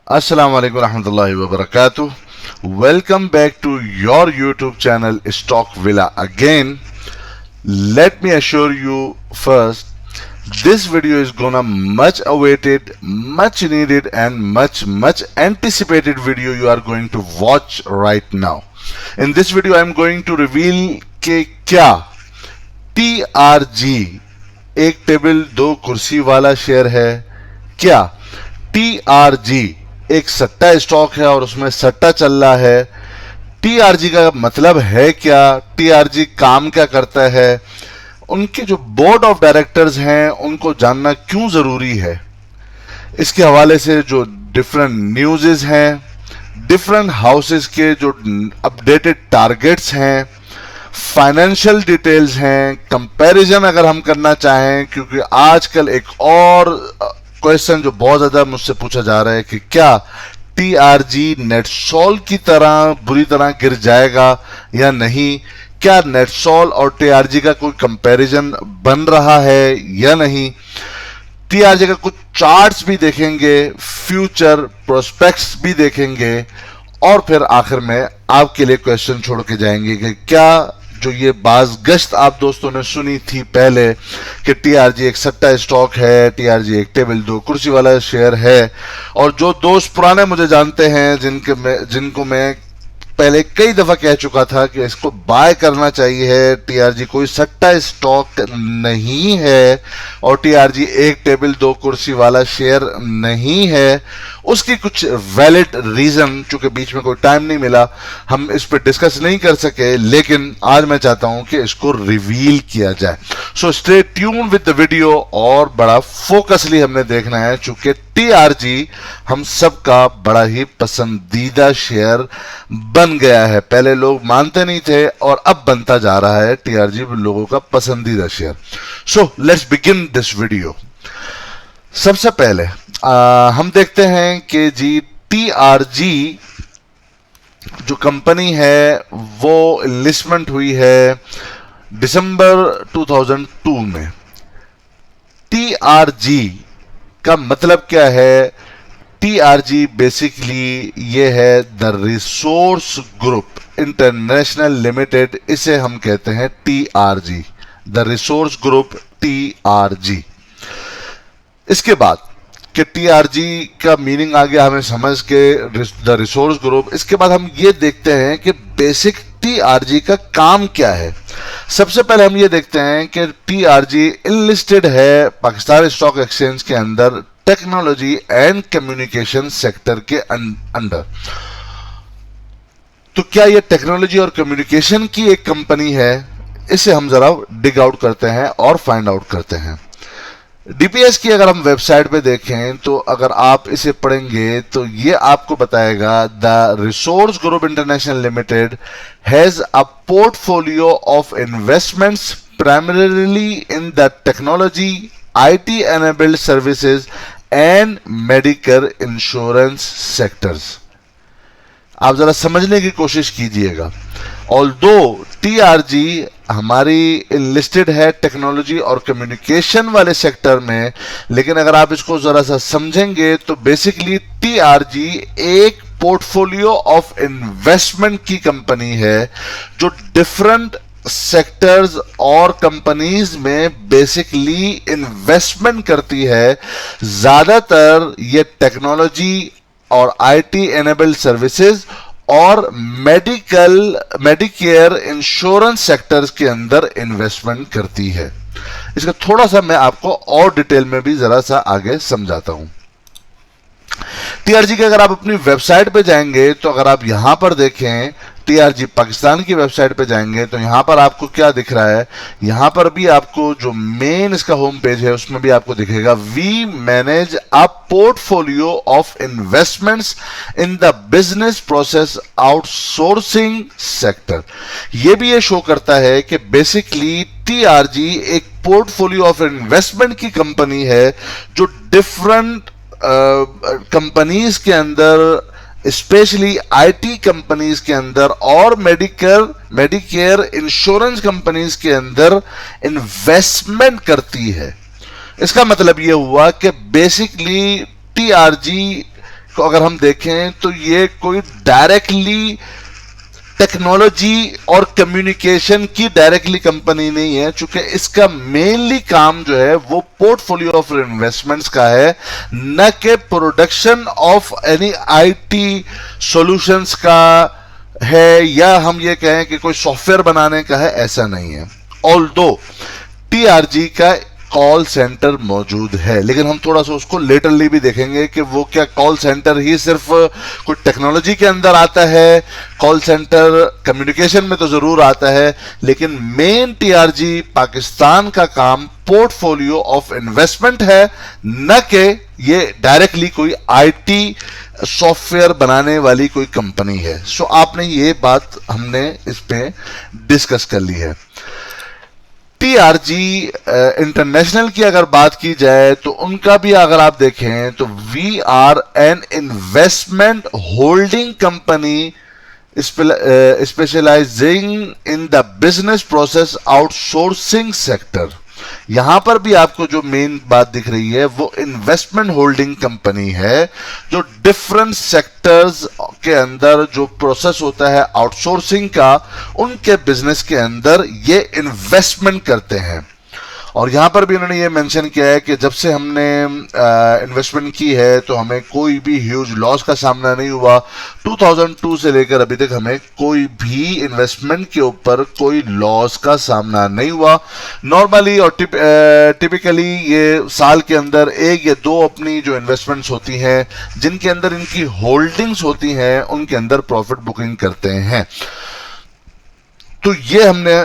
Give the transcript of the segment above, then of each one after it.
Assalamu alaikum warahmatullahi wabarakatuh. Welcome back to your YouTube channel Stock Villa. Again, let me assure you first, this video is gonna much awaited, much needed and much anticipated video you are going to watch right now. In this video I am going to reveal कि क्या TRG एक table दो कुर्सी वाला share है, क्या TRG एक सट्टा स्टॉक है और उसमें सट्टा चल रहा है। टीआरजी का मतलब है क्या, टीआरजी काम क्या करता है, उनके जो बोर्ड ऑफ डायरेक्टर्स हैं उनको जानना क्यों जरूरी है। इसके हवाले से जो डिफरेंट न्यूज़ हैं, डिफरेंट हाउसेस के जो अपडेटेड टारगेट्स हैं, फाइनेंशियल डिटेल्स हैं, कंपैरिजन अगर हम करना चाहें, क्योंकि आजकल एक और क्वेश्चन जो बहुत ज्यादा मुझसे पूछा जा रहा है कि क्या टीआरजी नेटसोल की तरह बुरी तरह गिर जाएगा या नहीं, क्या नेटसोल और टीआरजी का कोई कंपैरिजन बन रहा है या नहीं। टीआरजी का कुछ चार्ट्स भी देखेंगे, फ्यूचर प्रोस्पेक्ट्स भी देखेंगे और फिर आखिर में आपके लिए क्वेश्चन छोड़ के जाएंगे कि क्या जो ये बाज़गश्त आप दोस्तों ने सुनी थी पहले कि टीआरजी एक सट्टा स्टॉक है, टीआरजी एक टेबल दो कुर्सी वाला शेयर है, और जो दोस्त पुराने मुझे जानते हैं जिनको मैं पहले कई दफा कह चुका था कि इसको बाय करना चाहिए, टीआरजी कोई सट्टा स्टॉक नहीं है और टीआरजी एक टेबल दो कुर्सी वाला शेयर नहीं है, उसकी कुछ वैलिड रीजन, चूंकि बीच में कोई टाइम नहीं मिला हम इस पर डिस्कस नहीं कर सके, लेकिन आज मैं चाहता हूं कि इसको रिवील किया जाए। So stay tune with the video और बड़ा फोकसली हमने देखना है, चूंकि टीआरजी हम सबका बड़ा ही पसंदीदा शेयर बन गया है। पहले लोग मानते नहीं थे और अब बनता जा रहा है टीआरजी लोगों का पसंदीदा share. So let's begin this video. सबसे पहले हम देखते हैं कि जी टीआरजी जो कंपनी है वो लिस्टमेंट हुई है दिसंबर 2002 में। टीआरजी का मतलब क्या है? टीआरजी बेसिकली ये है the resource group international limited, इसे हम कहते हैं TRG, the resource group TRG. इसके बाद कि टीआरजी का मीनिंग आ गया हमें समझ के द रिसोर्स ग्रुप। इसके बाद हम ये देखते हैं कि बेसिक टीआरजी का काम क्या है। सबसे पहले हम ये देखते हैं कि टीआरजी इनलिस्टेड है पाकिस्तान स्टॉक एक्सचेंज के अंदर टेक्नोलॉजी एंड कम्युनिकेशन सेक्टर के अंदर। तो क्या ये टेक्नोलॉजी और कम्युनिकेशन की एक कंपनी है? इसे हम जरा डिग आउट करते हैं और फाइंड आउट करते हैं। डीपीएस की अगर हम वेबसाइट पे देखें तो अगर आप इसे पढ़ेंगे तो ये आपको बताएगा the resource group international limited has a portfolio of investments primarily in the technology, IT enabled services and medical insurance sectors. आप जरा समझने की कोशिश कीजिएगा। ऑल्दो टीआरजी हमारी लिस्टेड है टेक्नोलॉजी और कम्युनिकेशन वाले सेक्टर में, लेकिन अगर आप इसको जरा सा समझेंगे तो बेसिकली टीआरजी एक पोर्टफोलियो ऑफ इन्वेस्टमेंट की कंपनी है जो डिफरेंट सेक्टर्स और कंपनीज में बेसिकली इन्वेस्टमेंट करती है। ज्यादातर ये टेक्नोलॉजी और आईटी एनेबल्ड सर्विसेज और मेडिकेयर इंश्योरेंस सेक्टर्स के अंदर इन्वेस्टमेंट करती है। इसका थोड़ा सा मैं आपको और डिटेल में भी जरा सा आगे समझाता हूं। टीआरजी के अगर आप अपनी वेबसाइट पे जाएंगे तो अगर आप यहां पर देखें, टीआरजी पाकिस्तान की वेबसाइट पे जाएंगे तो यहां पर आपको क्या दिख रहा है? यहां पर भी आपको जो मेन इसका होम पेज है उसमें भी आपको दिखेगा we manage a portfolio of investments in the business process outsourcing sector. ये भी ये शो करता है कि बेसिकली टीआरजी एक पोर्टफोलियो ऑफ इन्वेस्टमेंट की कंपनी है जो डिफरेंट कंपनीज के अंदर, स्पेशली आईटी कंपनीज के अंदर और मेडिकेयर इंश्योरेंस कंपनीज के अंदर इन्वेस्टमेंट करती है। इसका मतलब यह हुआ कि बेसिकली टीआरजी को अगर हम देखें तो ये कोई डायरेक्टली टेक्नोलॉजी और कम्युनिकेशन की डायरेक्टली कंपनी नहीं है, चूंकि इसका मेनली काम जो है वो पोर्टफोलियो ऑफ इन्वेस्टमेंट्स का है, न कि production of any IT solutions का है, या हम ये कहें कि कोई सॉफ्टवेयर बनाने का है, ऐसा नहीं है। ऑल्दो टीआरजी का कॉल सेंटर मौजूद है, लेकिन हम थोड़ा सा उसको लेटरली भी देखेंगे कि वो क्या कॉल सेंटर ही सिर्फ कोई टेक्नोलॉजी के अंदर आता है। कॉल सेंटर कम्युनिकेशन में तो जरूर आता है, लेकिन मेन टीआरजी पाकिस्तान का काम पोर्टफोलियो ऑफ इन्वेस्टमेंट है, न कि ये डायरेक्टली कोई आईटी सॉफ्टवेयर बनाने वाली कोई कंपनी है। सो आपने ये बात हमने इस पे डिस्कस कर ली है। टीआरजी इंटरनेशनल की अगर बात की जाए तो उनका भी अगर आप देखें तो we are an investment holding company specialising in the business process outsourcing sector. यहां पर भी आपको जो मेन बात दिख रही है वो इन्वेस्टमेंट होल्डिंग कंपनी है, जो डिफरेंट सेक्टर्स के अंदर जो प्रोसेस होता है आउटसोर्सिंग का, उनके बिजनेस के अंदर ये इन्वेस्टमेंट करते हैं। और यहां पर भी उन्होंने ये मेंशन किया है कि जब से हमने इन्वेस्टमेंट की है तो हमें कोई भी ह्यूज लॉस का सामना नहीं हुआ। 2002 से लेकर अभी तक हमें कोई भी इन्वेस्टमेंट के ऊपर कोई लॉस का सामना नहीं हुआ। नॉर्मली और टिपिकली ये साल के अंदर एक या दो अपनी जो इन्वेस्टमेंट्स होती हैं जिनके अंदर इनकी होल्डिंग्स होती हैं उनके अंदर प्रॉफिट बुकिंग करते हैं। तो ये हमने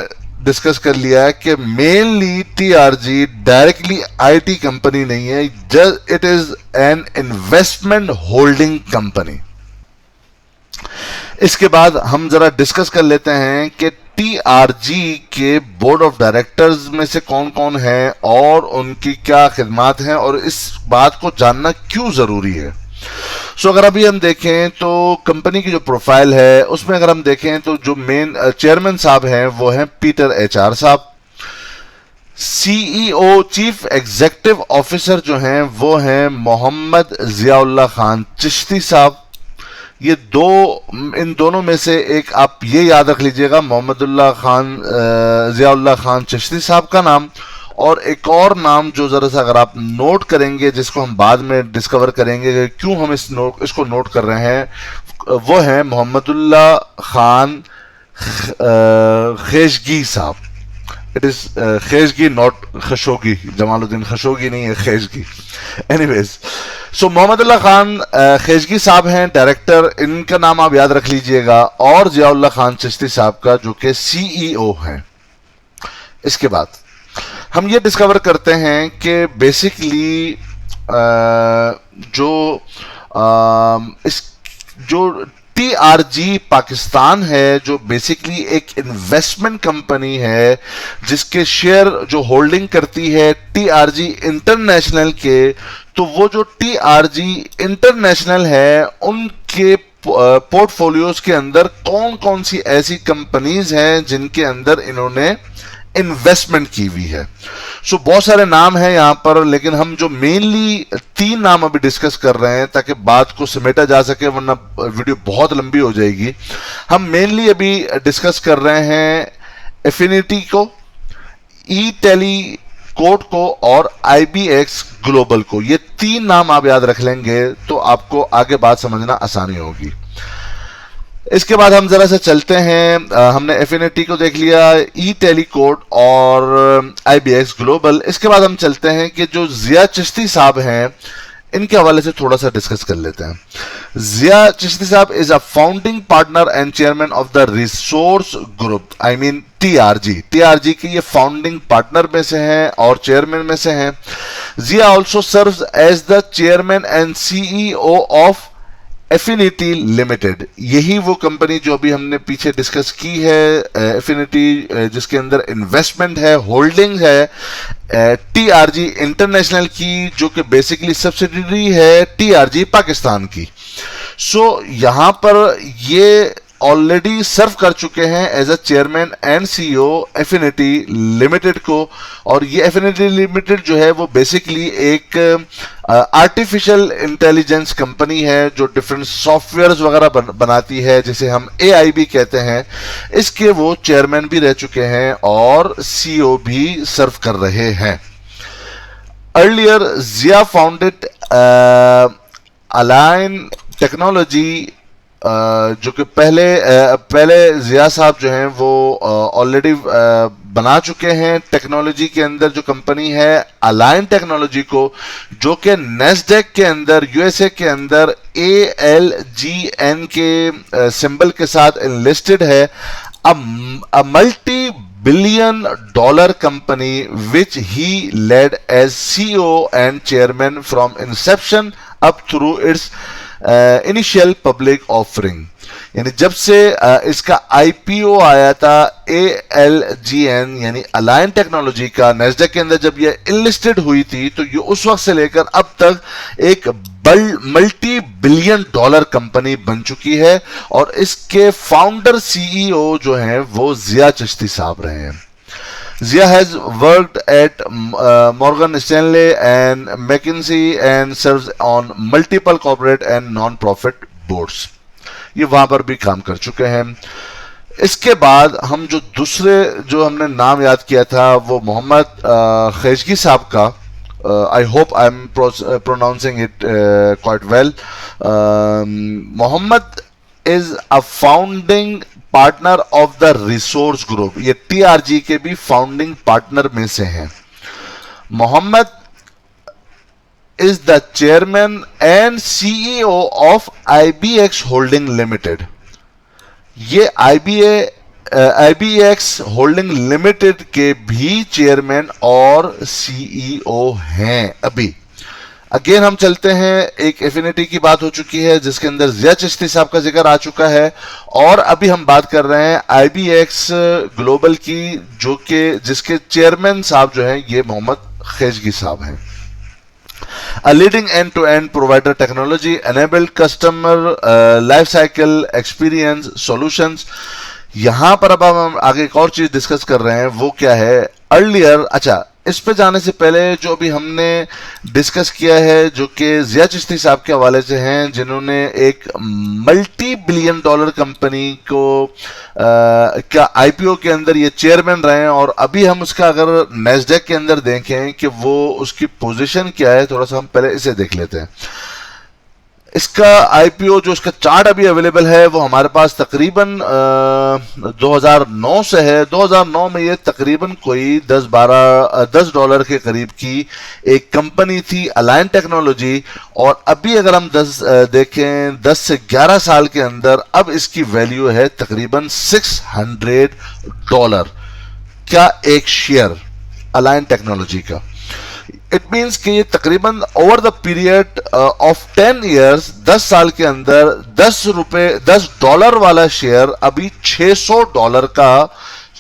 डिस्कस कर लिया है कि mainly TRG directly IT company नहीं है, just it is an investment holding company. इसके बाद हम जरा डिस्कस कर लेते हैं कि टीआरजी के बोर्ड ऑफ डायरेक्टर्स में से कौन कौन है और उनकी क्या खिदमात हैं और इस बात को जानना क्यों जरूरी है। सो अगर अभी हम देखें तो कंपनी की जो प्रोफाइल है उसमें अगर हम देखें तो जो मेन चेयरमैन साहब हैं वो हैं पीटर एचआर साहब। सीईओ चीफ एग्जीक्यूटिव ऑफिसर जो हैं वो हैं मोहम्मद जियाउल्लाह खान चिश्ती साहब। ये दो, इन दोनों में से एक आप ये याद रख लीजिएगा, मोहम्मदुल्लाह खान जियाउल्लाह खान चिश्ती साहब का नाम, और एक और नाम जो जरा सा अगर आप नोट करेंगे जिसको हम बाद में डिस्कवर करेंगे कि क्यों हम इसको नोट कर रहे हैं, वो है मोहम्मदुल्लाह खान खशोगी साहब। It is Khashoggi not Khashoggi, Jamaluddin Khashoggi नहीं है, खशोगी। एनीवेज, सो मोहम्मदुल्लाह खान खशोगी साहब हैं डायरेक्टर, इनका नाम आप याद रख लीजिएगा, और जियाउल्लाह खान चिश्ती साहब का जो कि सीईओ हैं। इसके बाद हम ये डिस्कवर करते हैं कि बेसिकली जो टीआरजी पाकिस्तान है, जो बेसिकली एक इन्वेस्टमेंट कंपनी है जिसके शेयर जो होल्डिंग करती है टीआरजी इंटरनेशनल के, तो वो जो टीआरजी इंटरनेशनल है उनके पोर्टफोलियोज के अंदर कौन कौन सी ऐसी कंपनीज हैं जिनके अंदर इन्होंने इन्वेस्टमेंट की हुई है। सो बहुत सारे नाम हैं यहां पर, लेकिन हम जो मेनली 3 नाम अभी डिस्कस कर रहे हैं ताकि बात को समेटा जा सके, वरना वीडियो बहुत लंबी हो जाएगी। हम मेनली अभी डिस्कस कर रहे हैं एफिनिटी को, ई टेली कोड को और IBX ग्लोबल को। ये 3 नाम आप याद रख लेंगे तो आपको आगे बात समझना आसानी होगी। इसके बाद हम जरा सा चलते हैं, हमने एफिनिटी को देख लिया, ई टेलीकोड और IBX ग्लोबल। इसके बाद हम चलते हैं कि जो जिया चिश्ती साहब हैं इनके हवाले से थोड़ा सा डिस्कस कर लेते हैं। जिया चिश्ती साहब is a founding partner and chairman of the resource group, I mean TRG के ये फाउंडिंग पार्टनर में से हैं और चेयरमैन में से हैं। Zia also serves as the chairman and CEO of Afiniti limited. यही वो कंपनी जो अभी हमने पीछे डिस्कस की है, एफिनिटी, जिसके अंदर इन्वेस्टमेंट है, होल्डिंग है टीआरजी इंटरनेशनल की, जो कि बेसिकली सब्सिडियरी है टीआरजी पाकिस्तान की। सो यहां पर ये ऑलरेडी सर्व कर चुके हैं as a chairman and CEO Afiniti limited को। और ये एफिनिटी लिमिटेड जो है वो बेसिकली एक आर्टिफिशियल इंटेलिजेंस कंपनी है जो डिफरेंट सॉफ्टवेयर्स वगैरह बनाती है, जिसे हम एआई भी कहते हैं। इसके वो चेयरमैन भी रह चुके हैं और सीईओ भी सर्व कर रहे हैं। Earlier, Zia founded Align Technology, जो कि पहले जिया साहब जो हैं वो ऑलरेडी बना चुके हैं टेक्नोलॉजी के अंदर जो कंपनी है अलाइन टेक्नोलॉजी को, जो कि नेस्डेक के अंदर यूएसए के अंदर ALGN के सिंबल के साथ लिस्टेड है। a multi-billion dollar company which he led as CEO and chairman from inception up through its initial public offering। यानी जब से इसका आईपीओ आया था ALGN यानी अलाइन टेक्नोलॉजी का नेस्डेक के अंदर, जब ये इनलिस्टेड हुई थी, तो ये उस वक्त से लेकर अब तक एक मल्टी बिलियन डॉलर कंपनी बन चुकी है। और इसके फाउंडर सीईओ जो हैं वो जिया चिश्ती साहब रहे हैं। Zia has worked at Morgan Stanley and McKinsey and serves on multiple corporate and non-profit boards। ये वहां पर भी काम कर चुके हैं। इसके बाद हम जो दूसरे जो हमने नाम याद किया था वो मोहम्मद खैजगी साहब का, I hope I'm pronouncing it quite well। Mohammad is a founding partner of the resource group. ये टीआरजी के भी फाउंडिंग पार्टनर में से हैं। Mohammad is the chairman and CEO of IBX holding limited. ये IBX होल्डिंग लिमिटेड के भी चेयरमैन और सीईओ हैं अभी। अगेन हम चलते हैं, एक एफिनिटी की बात हो चुकी है जिसके अंदर जिया चिश्ती साहब का जिक्र आ चुका है, और अभी हम बात कर रहे हैं IBX ग्लोबल की, जो कि जिसके चेयरमैन साहब जो हैं ये मोहम्मद खैजगी साहब हैं। A leading end-to-end provider technology enabled customer life cycle experience solutions। यहां पर अब हम आगे एक और चीज डिस्कस कर रहे हैं, वो क्या है अर्लियर। अच्छा, इस पे जाने से पहले जो अभी हमने डिस्कस किया है, जो कि जिया चिश्ती साहब के हवाले से हैं, जिन्होंने एक मल्टी बिलियन डॉलर कंपनी को क्या आईपीओ के अंदर ये चेयरमैन रहे हैं। और अभी हम उसका अगर नेस्डेक के अंदर देखें कि वो उसकी पोजीशन क्या है, थोड़ा सा हम पहले इसे देख लेते हैं। इसका आईपीओ जो इसका चार्ट अभी अवेलेबल है वो हमारे पास तकरीबन 2009 से है। 2009 में ये तकरीबन कोई 10 डॉलर के करीब की एक कंपनी थी अलाइन टेक्नोलॉजी। और अभी अगर हम 10 से 11 साल के अंदर अब इसकी वैल्यू है तकरीबन $600 क्या एक शेयर अलाइन टेक्नोलॉजी का। इट मीन्स कि ये तकरीबन over the period of 10 years 10 साल के अंदर $10 वाला शेयर अभी $600 का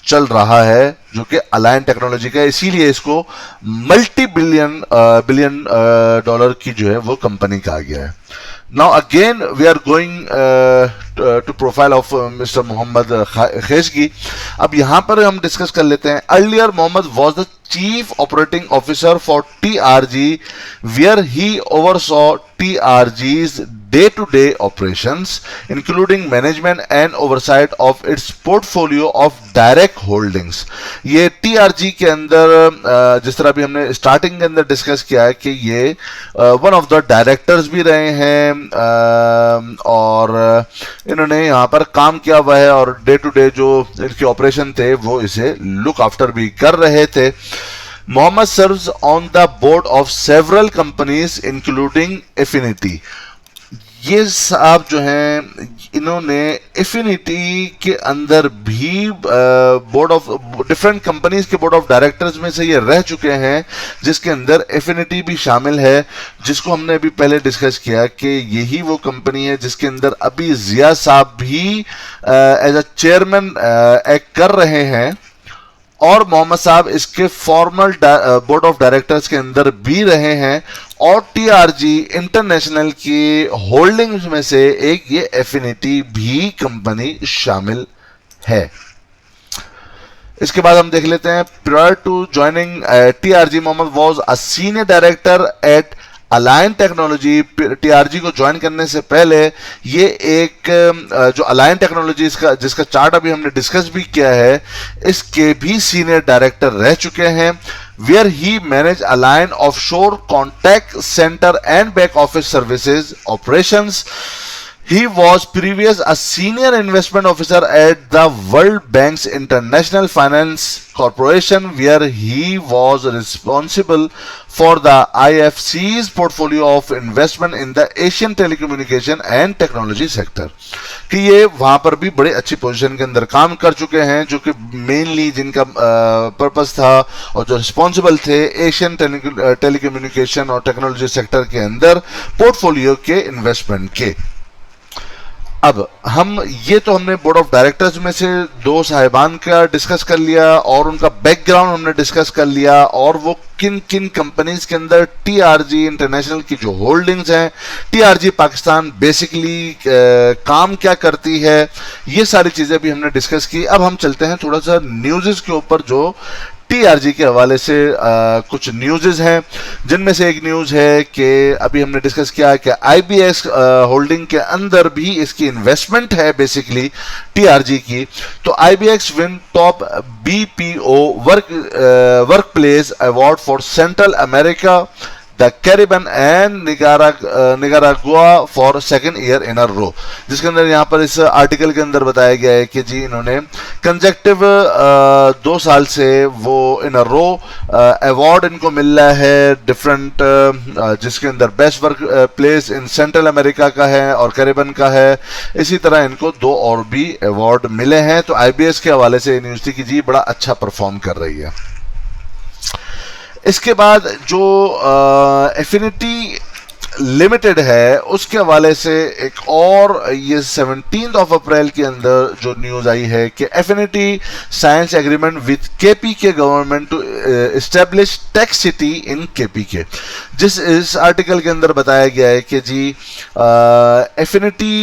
चल रहा है, जो कि अलाइन टेक्नोलॉजी का। इसीलिए इसको मल्टी बिलियन डॉलर की जो है वो कंपनी कहा गया है। Now again we are going to profile of Mr. Mohammad Kheshgi। अब यहां पर हम डिस्कस कर लेते हैं। Earlier Mohammad was the Chief Operating Officer for TRG, where he oversaw TRG's day-to-day operations, including management and oversight of its portfolio of direct holdings। ये TRG के अंदर जिस तरह भी हमने स्टार्टिंग के अंदर डिस्कस किया है कि ये वन ऑफ द डायरेक्टर्स भी रहे हैं, और इन्होंने यहाँ पर काम किया हुआ है, और डे टू डे जो इनके ऑपरेशन थे वो इसे लुक आफ्टर भी कर रहे थे। Mohammad serves on the board of several companies including Afiniti. ये साहब जो हैं इन्होंने एफिनिटी के अंदर भी बोर्ड ऑफ डिफरेंट कंपनीज के बोर्ड ऑफ डायरेक्टर्स में से ये रह चुके हैं, जिसके अंदर एफिनिटी भी शामिल है, जिसको हमने अभी पहले डिस्कस किया कि यही वो कंपनी है जिसके अंदर अभी जिया साहब भी एज अ चेयरमैन एक्ट कर रहे हैं, और मोहम्मद साहब इसके फॉर्मल बोर्ड ऑफ डायरेक्टर्स के अंदर भी रहे हैं। और टीआरजी इंटरनेशनल की होल्डिंग्स में से एक ये एफिनिटी भी कंपनी शामिल है। इसके बाद हम देख लेते हैं, prior to joining TRG Mohammad was a senior director at Align technology. TRG को ज्वाइन करने से पहले ये एक जो अलाइन टेक्नोलॉजी जिसका चार्ट अभी हमने डिस्कस भी किया है, इसके भी सीनियर डायरेक्टर रह चुके हैं, where he managed Align offshore contact center and back office services operations. He was previous a senior investment officer at the World Bank's International Finance Corporation, where he was responsible for the IFC's portfolio of investment in the Asian telecommunication and technology sector. कि ये वहां पर भी बड़े अच्छी position के अंदर काम कर चुके हैं, जो कि मेनली जिनका पर्पस था और जो रिस्पॉन्सिबल थे एशियन टेलीकम्युनिकेशन और टेक्नोलॉजी सेक्टर के अंदर पोर्टफोलियो के इन्वेस्टमेंट के। अब हमने बोर्ड ऑफ डायरेक्टर्स में से दो साहिबान का डिस्कस कर लिया और उनका बैकग्राउंड हमने डिस्कस कर लिया, और वो किन किन कंपनीज के अंदर टीआरजी इंटरनेशनल की जो होल्डिंग्स हैं, टीआरजी पाकिस्तान बेसिकली काम क्या करती है, ये सारी चीजें भी हमने डिस्कस की। अब हम चलते हैं थोड़ा सा न्यूज़ के ऊपर, जो टीआरजी के हवाले से कुछ न्यूज़ हैं, जिनमें से एक न्यूज़ है कि अभी हमने डिस्कस किया कि आईबीएक्स होल्डिंग के अंदर भी इसकी इन्वेस्टमेंट है बेसिकली टीआरजी की। तो IBEX win top BPO workplace award for Central America, the Caribbean and Nicaragua for second year in a row, जिसके अंदर यहाँ पर इस आर्टिकल के अंदर बताया गया है कि जी इन्होंने कंजेक्टिव 2 साल से वो इन अ रो अवार्ड इनको मिल रहा है डिफरेंट, जिसके अंदर best work place in central America का है और कैरिबियन का है। इसी तरह इनको 2 और भी अवार्ड मिले हैं। तो आईबीएस के हवाले से यूनिवर्सिटी की जी बड़ा अच्छा परफॉर्म कर रही है। इसके बाद जो एफिनिटी लिमिटेड है उसके हवाले से एक और, ये 17 अप्रैल के अंदर जो न्यूज़ आई है कि Afiniti signs agreement with KPK government to establish tech city in KPK. जिस इस आर्टिकल के अंदर बताया गया है कि जी एफिनिटी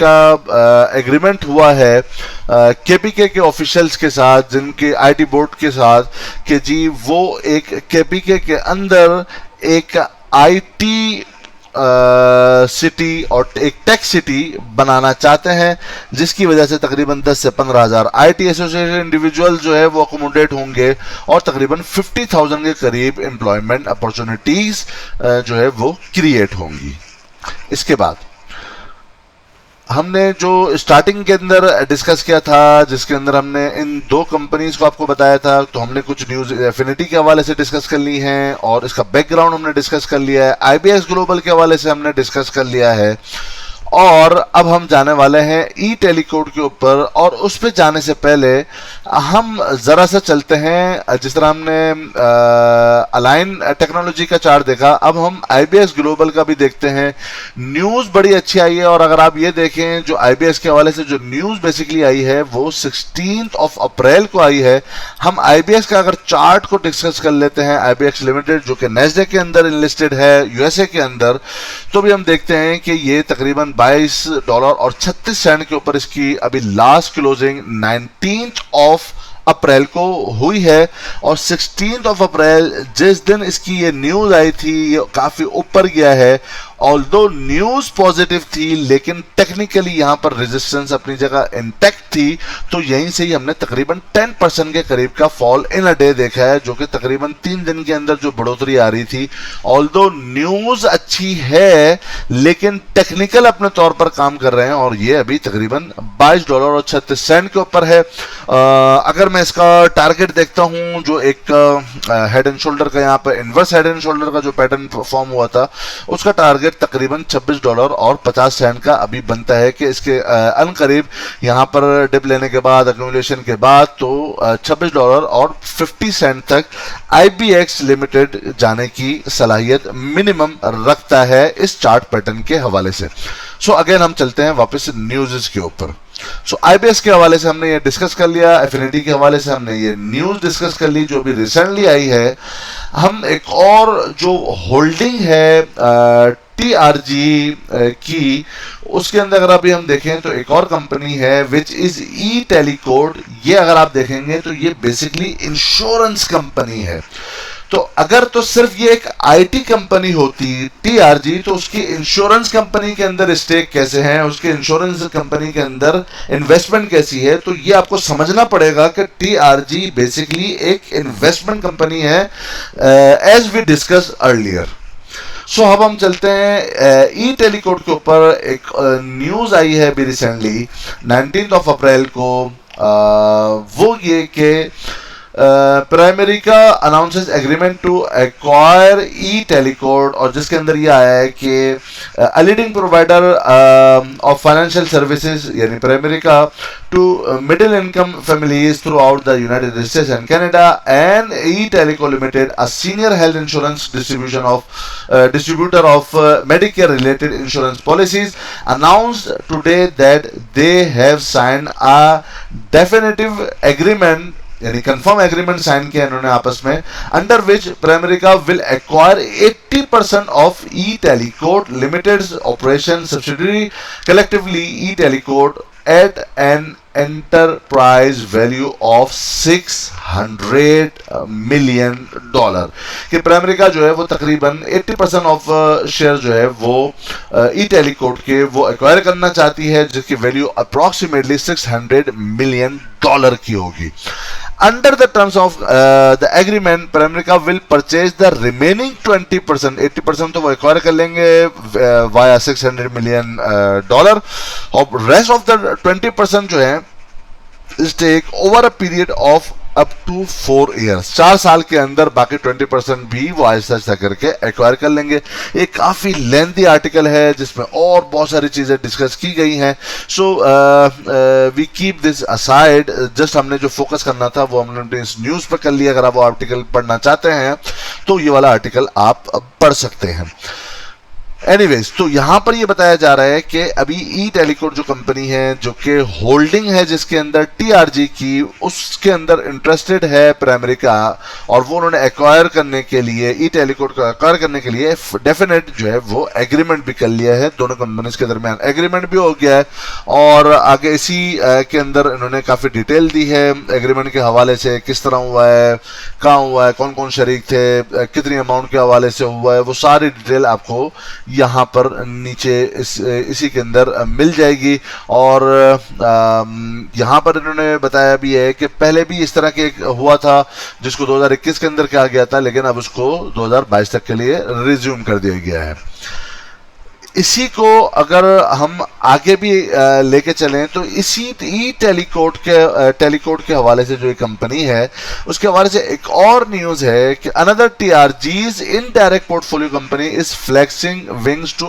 का एग्रीमेंट हुआ है केपीके के ऑफिशियल्स के साथ, जिनके आईटी बोर्ड के साथ, कि जी वो एक केपीके के अंदर एक आईटी सिटी और एक टेक सिटी बनाना चाहते हैं, जिसकी वजह से तकरीबन 10 से 15 हज़ार आईटी एसोसिएशन इंडिविजुअल जो है वो अकोमोडेट होंगे और तकरीबन 50,000 के करीब एम्प्लॉयमेंट अपॉर्चुनिटीज जो है वो क्रिएट होंगी। इसके बाद हमने जो स्टार्टिंग के अंदर डिस्कस किया था, जिसके अंदर हमने इन 2 कंपनीज को आपको बताया था, तो हमने कुछ न्यूज़ एफिनिटी के हवाले से डिस्कस कर ली हैं और इसका बैकग्राउंड हमने डिस्कस कर लिया है, आईबीएक्स ग्लोबल के हवाले से हमने डिस्कस कर लिया है, और अब हम जाने वाले हैं ई टेलीकोड के ऊपर। और उस पे जाने से पहले हम जरा सा चलते हैं, जिस तरह हमने अलाइन टेक्नोलॉजी का चार्ट देखा, अब हम आईबीएक्स ग्लोबल का भी देखते हैं। न्यूज़ बड़ी अच्छी आई है, और अगर आप ये देखें जो आईबीएक्स के हवाले से जो न्यूज़ बेसिकली आई है वो 16 अप्रैल को आई है। हम आईबीएक्स का अगर चार्ट को डिस्कस कर लेते हैं, आईबीएक्स लिमिटेड जो कि नैस्डैक के अंदर लिस्टेड है यूएसए के अंदर, तो भी हम देखते हैं कि ये तकरीबन $22.36 के ऊपर इसकी अभी लास्ट क्लोजिंग 19 अप्रैल को हुई है। और 16 अप्रैल जिस दिन इसकी ये न्यूज आई थी, ये काफी ऊपर गया है। ऑल्दो न्यूज पॉजिटिव थी, लेकिन टेक्निकली यहां पर रेजिस्टेंस अपनी जगह इंटैक्ट थी, तो यहीं से ही हमने तकरीबन 10% के करीब का फॉल इन अ डे देखा है, जो कि तकरीबन 3 दिन के अंदर जो बढ़ोतरी आ रही थी। ऑल्दो न्यूज अच्छी है, लेकिन टेक्निकल अपने तौर पर काम कर रहे हैं, और ये अभी तकरीबन $22.36 के ऊपर है। अगर मैं इसका टारगेट देखता हूं, जो एक हेड एंड शोल्डर का यहाँ पर इनवर्स हेड एंड शोल्डर का जो पैटर्न फॉर्म हुआ था, उसका टारगेट तकरीबन $26.50 का अभी बनता है कि इसके अनकरीब यहां पर डिप लेने के बाद, एक्यूमुलेशन के बाद, तो $26.50 तक आईबीएक्स लिमिटेड जाने की सलाहियत मिनिमम रखता है इस चार्ट पैटर्न के हवाले से। सो अगेन हम चलते हैं वापस न्यूज़ के ऊपर। सो आईबीएस के हवाले से हमने ये डिस्कस कर लिया, एफिनिटी के हवाले से हमने ये न्यूज़ डिस्कस कर ली जो भी रिसेंटली आई है। हम एक और जो होल्डिंग है टीआरजी की, उसके अंदर अगर अभी हम देखें तो एक और कंपनी है विच इज ई टेलीकोड। ये अगर आप देखेंगे तो ये बेसिकली इंश्योरेंस कंपनी है। तो अगर तो सिर्फ ये एक आईटी कंपनी होती टीआरजी, तो उसकी इंश्योरेंस कंपनी के अंदर स्टेक कैसे है, उसके इंश्योरेंस कंपनी के अंदर इन्वेस्टमेंट कैसी है, तो ये आपको समझना पड़ेगा कि टीआरजी बेसिकली एक इन्वेस्टमेंट कंपनी है एज वी डिस्कस अर्लियर। सो अब हम चलते हैं ई टेलीकोड के ऊपर। एक न्यूज आई है अभी रिसेंटली 19 अप्रैल को, वो ये कि Primerica announces agreement to acquire e TeleQuote, और जिसके अंदर ये आया है कि a leading provider of financial services यानी Primerica to middle income families throughout the United States and Canada and e TeleQuote limited, a senior health insurance distributor of Medicare related insurance policies, announced today that they have signed a definitive agreement यानी confirm agreement sign किया इन्होंने आपस में, under which Primerica will acquire 80% of e TeleQuote limited operation subsidiary collectively e TeleQuote at an enterprise value of $600 million, कि Primerica जो है वो तकरीबन 80% ऑफ शेयर जो है वो ई टेलीकोड के वो एक्वायर करना चाहती है, जिसकी वैल्यू अप्रोक्सीमेटली $600 मिलियन की होगी। Under the terms of the agreement, Pramerica will purchase the remaining 20%, 80% तो वो एक्वायर कर लेंगे via $600 मिलियन, और rest of the 20% जो है stake over a period of up to 4 years, 4 साल के अंदर बाकी 20% भी वो ऐसा करके एक्वायर कर लेंगे। ये काफ़ी लेंथी आर्टिकल है जिसमें और बहुत सारी चीज़ें डिस्कस की गई हैं। So we keep this aside, just हमने जो फोकस करना था वो हमने इस न्यूज़ पर कर लिया। अगर आप वो आर्टिकल पढ़ना चाहते हैं तो ये वाला आर्टिकल आप पढ़ सकते हैं। एनीवेज, तो यहां पर ये बताया जा रहा है कि अभी ई टेलीकोड जो कंपनी है जो कि होल्डिंग है जिसके अंदर टीआरजी की, उसके अंदर इंटरेस्टेड है प्राइमरीका, और वो उन्होंने एक्वायर करने के लिए ई टेलीकोड को एक्वायर करने के लिए डेफिनेट जो है वो एग्रीमेंट भी कर लिया है। दोनों कंपनीज के दरमियान एग्रीमेंट भी हो गया है, और आगे इसी के अंदर इन्होंने काफ़ी डिटेल दी है एग्रीमेंट के हवाले से, किस तरह हुआ है, कहाँ हुआ है, कौन कौन शरीक थे, कितनी अमाउंट के हवाले से हुआ है, वो सारी डिटेल आपको यहाँ पर नीचे इसी के अंदर मिल जाएगी। और यहाँ पर इन्होंने बताया भी है कि पहले भी इस तरह के हुआ था जिसको 2021 के अंदर कहा गया था, लेकिन अब उसको 2022 तक के लिए रिज्यूम कर दिया गया है। इसी को अगर हम आगे भी लेके चलें तो इसी ई टेलीकोड के हवाले से जो एक कंपनी है उसके हवाले से एक और न्यूज़ है कि another TRGs indirect portfolio company is flexing wings to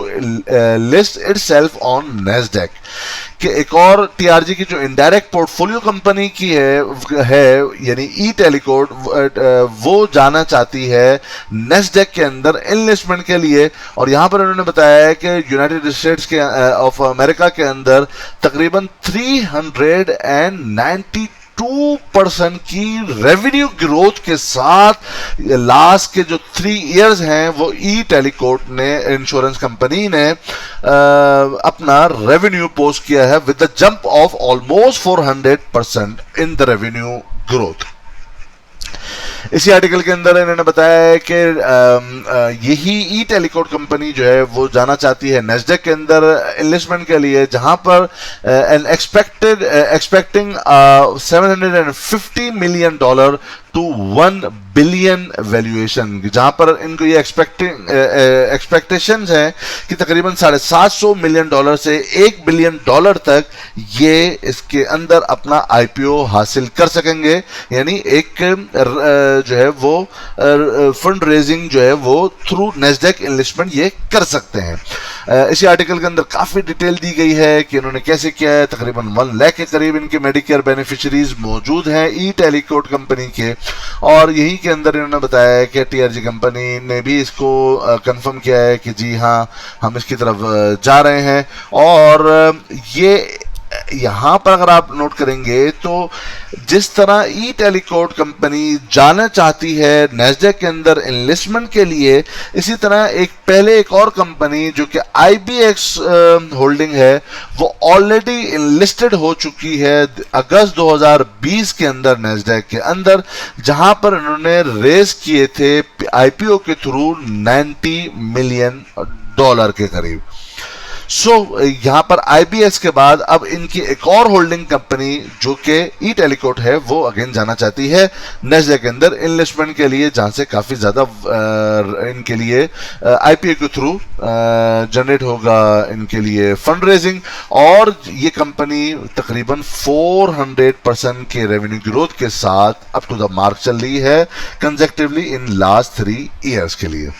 list itself on Nasdaq, कि एक और टीआरजी की जो इनडायरेक्ट पोर्टफोलियो कंपनी की है यानी ई टेलीकोड, वो जाना चाहती है नैस्डैक के अंदर इन्वेस्टमेंट के लिए। और यहाँ पर उन्होंने बताया है कि यूनाइटेड स्टेट्स के ऑफ अमेरिका के अंदर तकरीबन 392% की रेवेन्यू ग्रोथ के साथ लास्ट के जो 3 इयर्स हैं वो ई टेलीकोड ने, इंश्योरेंस कंपनी ने अपना रेवेन्यू पोस्ट किया है with the jump of almost 400% in the revenue growth. इसी आर्टिकल के अंदर इन्होंने बताया है कि यही ई टेलीकोड कंपनी जो है वो जाना चाहती है नैस्डैक के अंदर इन्वेस्टमेंट के लिए, जहां पर expecting $750 million to $1 billion valuation, जहां पर इनको ये एक्सपेक्टेशंस हैं कि तकरीबन $750 मिलियन से $1 बिलियन तक ये इसके अंदर अपना आईपीओ हासिल कर सकेंगे, यानी एक जो है वो फंड रेजिंग जो है वो थ्रू नैस्डैक इन्वेस्टमेंट ये कर सकते हैं। इसी आर्टिकल के अंदर काफ़ी डिटेल दी गई है कि इन्होंने कैसे किया है। तकरीबन 1 लाख के करीब इनके मेडिकेयर बेनिफिशरीज मौजूद हैं ई टेलीकोड कंपनी के, और यही के अंदर इन्होंने बताया है कि टीआरजी कंपनी ने भी इसको कंफर्म किया है कि जी हाँ, हम इसकी तरफ जा रहे हैं। और ये यहाँ पर अगर आप नोट करेंगे तो जिस तरह ई टेलीकोड कंपनी जाना चाहती है नैस्डैक के अंदर इन्वेस्टमेंट के लिए, इसी तरह पहले एक और कंपनी जो कि IBX होल्डिंग है वो ऑलरेडी इनलिस्टेड हो चुकी है अगस्त 2020 के अंदर नैस्डैक के अंदर, जहां पर उन्होंने रेज किए थे IPO के थ्रू $90 मिलियन के करीब। यहां पर IBX के बाद अब इनकी एक और होल्डिंग कंपनी जो कि ई टेलीकोड है वो अगेन जाना चाहती है नैस्डैक के अंदर इन्वेस्टमेंट के लिए, जहां से काफी ज्यादा इनके लिए IPO के थ्रू जनरेट होगा इनके लिए फंड रेजिंग, और ये कंपनी तकरीबन 400% के रेवेन्यू ग्रोथ के साथ अप टू द मार्क चल रही है कंसेक्टिवली इन लास्ट 3 ईयर्स के लिए।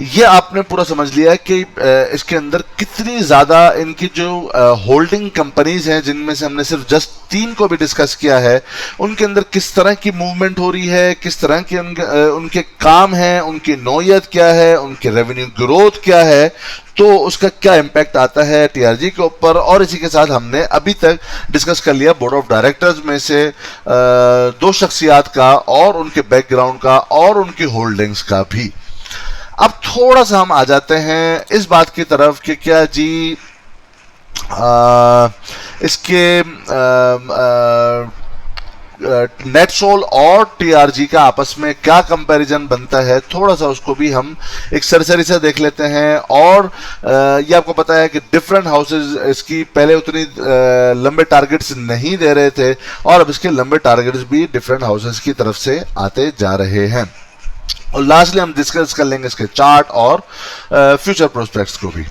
ये आपने पूरा समझ लिया कि इसके अंदर कितनी ज्यादा इनकी जो होल्डिंग कंपनीज हैं, जिनमें से हमने सिर्फ जस्ट 3 को भी डिस्कस किया है, उनके अंदर किस तरह की मूवमेंट हो रही है, किस तरह के उनके काम हैं, उनकी नौयत क्या है, उनके रेवेन्यू ग्रोथ क्या है, तो उसका क्या इम्पैक्ट आता है TRG के ऊपर। और इसी के साथ हमने अभी तक डिस्कस कर लिया बोर्ड ऑफ डायरेक्टर्स में से 2 शख्सियात का और उनके बैकग्राउंड का और उनकी होल्डिंग्स का भी। अब थोड़ा सा हम आ जाते हैं इस बात की तरफ कि क्या जी इसके नेटसोल और TRG का आपस में क्या कंपैरिजन बनता है, थोड़ा सा उसको भी हम एक सरसरी से देख लेते हैं। और ये आपको पता है कि डिफरेंट हाउसेज इसकी पहले उतनी लंबे टारगेट्स नहीं दे रहे थे, और अब इसके लंबे टारगेट्स भी डिफरेंट हाउसेज की तरफ से आते जा रहे हैं। और लास्टली हम डिस्कस कर लेंगे इसके चार्ट और फ्यूचर प्रोस्पेक्ट्स को भी।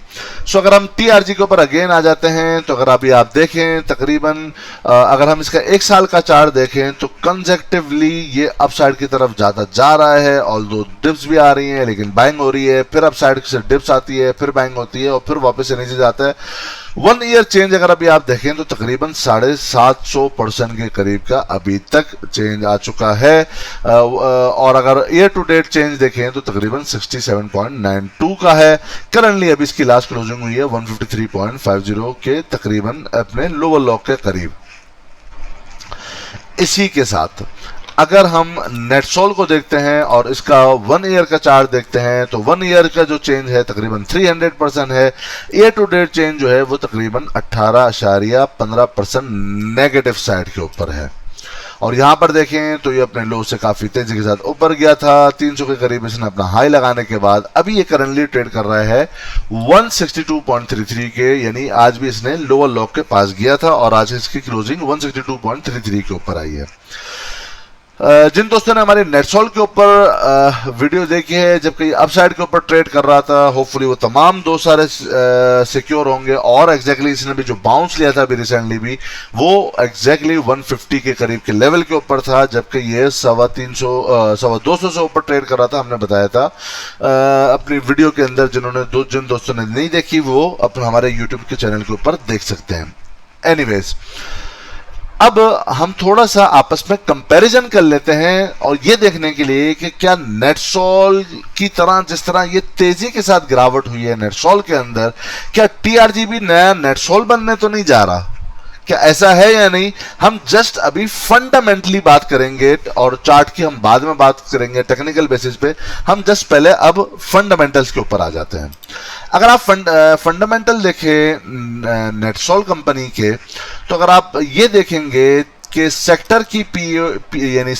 अगर हम TRG के ऊपर अगेन आ जाते हैं तो अगर अभी आप देखें तकरीबन अगर हम इसका 1 साल का चार्ट देखें तो कंसेक्टिवली ये अपसाइड की तरफ ज्यादा जा रहा है, ऑल्दो डिप्स भी आ रही हैं लेकिन बाइंग हो रही है, फिर अपसाइड से डिप्स आती है, फिर बाइंग होती है और फिर वापस से नीचे जाता है। 1 ईयर चेंज अगर अभी आप देखें तो तकरीबन 750% के करीब का अभी तक चेंज आ चुका है, और अगर ईयर टू डेट चेंज देखें तो तकरीबन 67.92 का है। करंटली अभी इसकी लास्ट क्लोजिंग हुई है 153.50 के तकरीबन अपने लोअर लॉक के करीब। इसी के साथ अगर हम नेटसोल को देखते हैं और इसका 1 ईयर का चार्ट देखते हैं तो 1 ईयर का जो चेंज है तकरीबन 300% है। ईयर टू डेट चेंज जो है वो तकरीबन 18.15% नेगेटिव साइड के ऊपर है। और यहां पर देखें तो ये अपने लो से काफी तेजी के साथ ऊपर गया था, 300 के करीब इसने अपना हाई लगाने के बाद अभी ये करंटली ट्रेड कर रहा है 162.33 के, यानी आज भी इसने लोअर लॉक के पास गया था और आज इसकी क्लोजिंग 162.33 के ऊपर आई है। जिन दोस्तों ने हमारे नेटसोल के ऊपर वीडियो देखी है जबकि अपसाइड के ऊपर ट्रेड कर रहा था, होपफुली वो तमाम दोस्त सारे सिक्योर होंगे। और एग्जैक्टली इसने भी जो बाउंस लिया था अभी रिसेंटली भी वो एग्जैक्टली 150 के करीब के लेवल के ऊपर था, जबकि ये 250 से ऊपर ट्रेड कर रहा था। हमने बताया था अपनी वीडियो के अंदर, जिन दोस्तों ने नहीं देखी वो अपने हमारे यूट्यूब के चैनल के ऊपर देख सकते हैं। एनीवेज, अब हम थोड़ा सा आपस में कंपैरिजन कर लेते हैं और ये देखने के लिए कि क्या नेटसोल की तरह जिस तरह ये तेजी के साथ गिरावट हुई है नेटसोल के अंदर, क्या TRG भी नया नेटसोल बनने तो नहीं जा रहा, क्या ऐसा है या नहीं। हम जस्ट अभी फंडामेंटली बात करेंगे और चार्ट की हम बाद में बात करेंगे टेक्निकल बेसिस पे। हम जस्ट पहले अब फंडामेंटल्स के ऊपर आ जाते हैं। अगर आप फंडामेंटल देखें नेटसोल कंपनी के तो अगर आप ये देखेंगे कि सेक्टर की यानी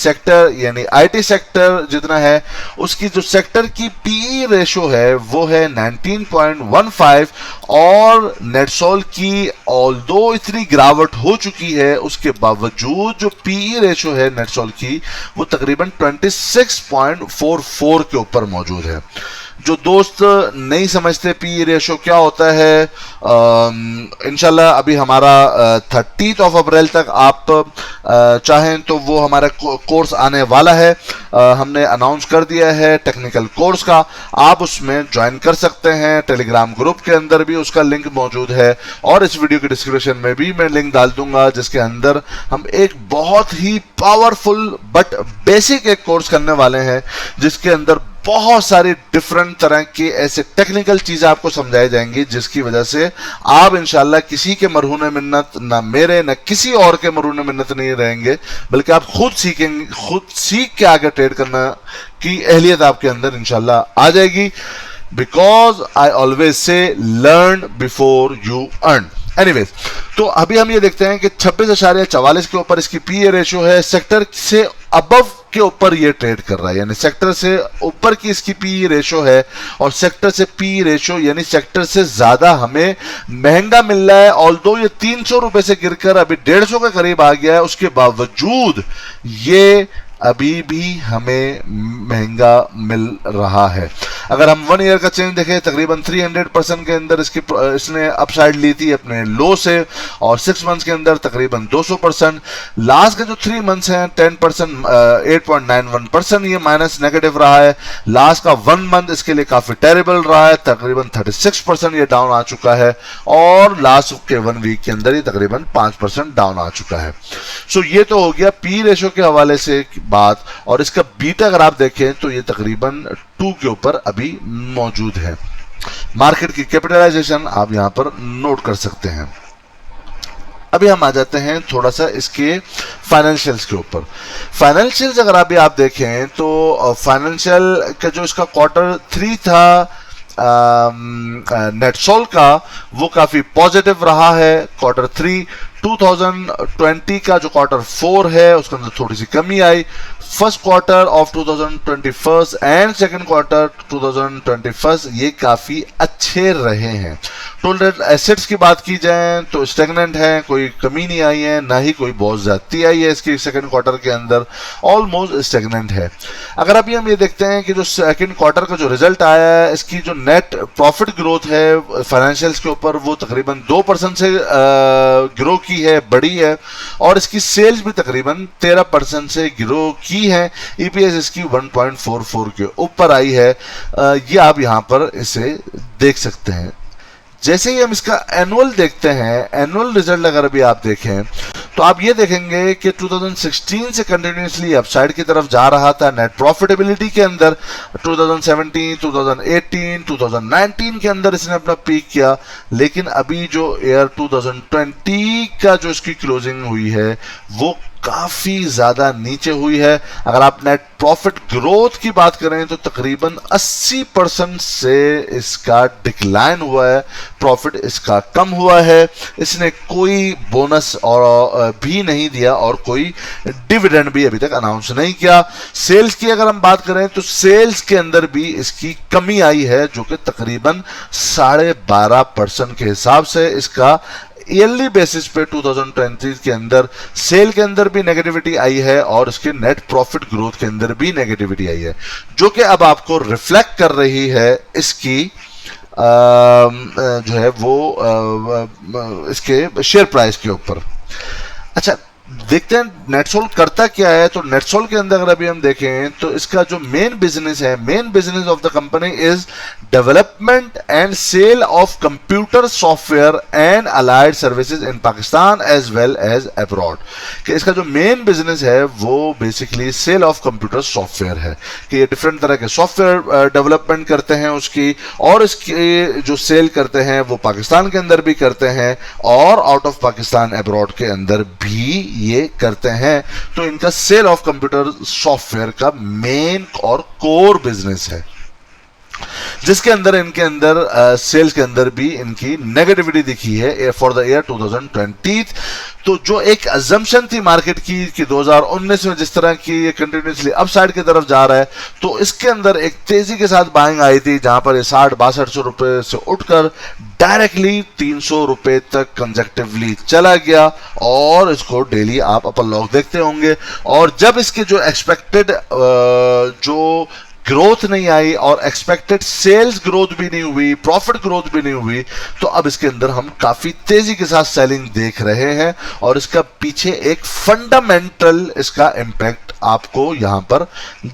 IT सेक्टर जितना है उसकी जो सेक्टर की PE रेशो है वो है 19.15, और नेटसोल की ऑल्दो इतनी गिरावट हो चुकी है उसके बावजूद जो PE रेशो है नेटसोल की वो तकरीबन 26.44 के ऊपर मौजूद है। जो दोस्त नहीं समझते PE रेशो क्या होता है, इंशाल्लाह अभी हमारा 30 अप्रैल तक आप चाहें तो वो हमारा कोर्स आने वाला है। हमने अनाउंस कर दिया है टेक्निकल कोर्स का, आप उसमें ज्वाइन कर सकते हैं। टेलीग्राम ग्रुप के अंदर भी उसका लिंक मौजूद है और इस वीडियो के डिस्क्रिप्शन में भी मैं लिंक डाल दूंगा, जिसके अंदर हम एक बहुत ही पावरफुल बट बेसिक एक कोर्स करने वाले हैं जिसके अंदर बहुत सारी डिफरेंट तरह के ऐसे टेक्निकल चीजें आपको समझाई जाएंगी जिसकी वजह से आप इंशाल्लाह किसी के मरहून मिन्नत, ना मेरे ना किसी और के मरहून मिन्नत नहीं रहेंगे, बल्कि आप खुद सीखेंगे, खुद सीख के आगे ट्रेड करना की अहलियत आपके अंदर इंशाल्लाह आ जाएगी। Because I always say learn before you earn. Anyways, तो अभी हम ये देखते हैं कि 26.44 के ऊपर इसकी पीए रेशियो है, सेक्टर से अबव के ऊपर ये ट्रेड कर रहा है, यानी सेक्टर से ऊपर की इसकी पी रेशियो है और सेक्टर से पी रेशियो यानी सेक्टर से ज्यादा हमें महंगा मिल रहा है। ऑल्दो ये 300 रुपए से गिरकर अभी 150 के करीब आ गया है, उसके बावजूद ये अभी भी हमें महंगा मिल रहा है। अगर हम 1 ईयर का चेंज देखें, तकरीबन 300% के अंदर इसने अपसाइड ली थी अपने लो से, और 6 मंथ्स के अंदर तकरीबन 200%। लास्ट के जो 3 मंथ्स हैं 10%, 8.91% ये माइनस नेगेटिव रहा है। लास्ट का 1 मंथ इसके लिए काफी टेरेबल रहा है, तकरीबन 36% ये डाउन आ चुका है, और लास्ट के 1 वीक के अंदर ये तकरीबन 5% डाउन आ चुका है। सो ये तो हो गया पी रेशियो के हवाले से बात, और इसका बीटा अगर आप देखें तो ये तकरीबन 2 के ऊपर अभी मौजूद है। मार्केट की कैपिटलाइजेशन आप यहां पर नोट कर सकते हैं। अभी हम आ जाते हैं थोड़ा सा इसके फाइनेंशियल्स के ऊपर। फाइनेंशियल्स अगर अभी आप देखें तो फाइनेंशियल का जो इसका Q3 था नेटसोल का, वो काफी पॉजिटिव रहा है। Q3 2020 का जो Q4 है उसके अंदर थोड़ी सी कमी आई। First quarter of 2021 and second quarter 2021 ये काफी अच्छे रहे हैं। टोटल एसेट्स की बात की जाए तो स्टेगनेंट है, कोई कमी नहीं आई है, ना ही कोई बहुत ज्यादती आई है इसकी सेकंड क्वार्टर के अंदर, ऑलमोस्ट स्टेगनेंट है। अगर अभी हम ये देखते हैं कि जो सेकंड क्वार्टर का जो रिजल्ट आया है, इसकी जो नेट प्रॉफिट ग्रोथ है फाइनेंशियल्स के ऊपर वो तकरीबन 2% से ग्रो की है, बढ़ी है, और इसकी सेल्स भी तकरीबन 13% से ग्रो की है। ईपीएस इसकी 1.44 के ऊपर आई है। ये आप यहां पर इसे देख सकते हैं। जैसे ही हम इसका एनुअल देखते हैं, एनुअल रिजल्ट अगर अभी आप देखें तो आप ये देखेंगे कि 2016 से कंटिन्यूसली अपसाइड की तरफ जा रहा था नेट प्रॉफिटेबिलिटी के अंदर। 2017, 2018, 2019 के अंदर इसने अपना पीक किया, लेकिन अभी जो ईयर 2020 का जो इसकी क्लोजिंग हुई है वो काफी ज्यादा नीचे हुई है। अगर आप नेट प्रॉफिट ग्रोथ की बात करें तो तकरीबन 80% से इसका डिक्लाइन हुआ है, प्रॉफिट इसका कम हुआ है। इसने कोई बोनस और भी नहीं दिया और कोई डिविडेंड भी अभी तक अनाउंस नहीं किया। सेल्स की अगर हम बात करें तो सेल्स के अंदर भी इसकी कमी आई है, जो कि तकरीबन 12.5% के हिसाब से इसका ईयरली बेसिस पे 2020 के अंदर सेल के अंदर भी नेगेटिविटी आई है और इसके नेट प्रॉफिट ग्रोथ के अंदर भी नेगेटिविटी आई है, जो कि अब आपको रिफ्लेक्ट कर रही है इसकी जो है वो इसके शेयर प्राइस के ऊपर। अच्छा, देखते हैं नेटसोल करता क्या है। तो नेटसोल के अंदर अगर अभी हम देखें तो इसका जो मेन बिजनेस है, main business of the company is development and sale of computer software and allied services in Pakistan as well as abroad. कि इसका जो मेन बिजनेस है वो basically sale of computer software है, कि ये डिफरेंट तरह के सॉफ्टवेयर डेवलपमेंट करते हैं उसकी, और इसकी जो सेल करते हैं वो पाकिस्तान के अंदर भी करते हैं और आउट ऑफ पाकिस्तान अब्रॉड के अंदर भी ये करते हैं। तो इनका सेल ऑफ कंप्यूटर सॉफ्टवेयर का मेन और कोर बिजनेस है, जिसके अंदर इनके अंदर सेल्स के अंदर भी इनकी नेगेटिविटी दिखी है फॉर द ईयर 2020। तो जो एक अजम्पशन थी मार्केट की कि 2019 में जिस तरह की ये कंटिन्यूसली अपसाइड की तरफ जा रहा है, तो इसके अंदर एक तेजी के साथ बाइंग आई थी, जहां पर ये 60-6200 रुपए से उठकर डायरेक्टली 300 रुपए तक कंजेक्टिवली चला गया, और इसको डेली आप अपर लॉक देखते होंगे। और जब इसके जो एक्सपेक्टेड जो ग्रोथ नहीं आई और एक्सपेक्टेड सेल्स ग्रोथ भी नहीं हुई, प्रॉफिट ग्रोथ भी नहीं हुई, तो अब इसके अंदर हम काफी तेजी के साथ सेलिंग देख रहे हैं, और इसका पीछे एक फंडामेंटल इसका इंपैक्ट आपको यहां पर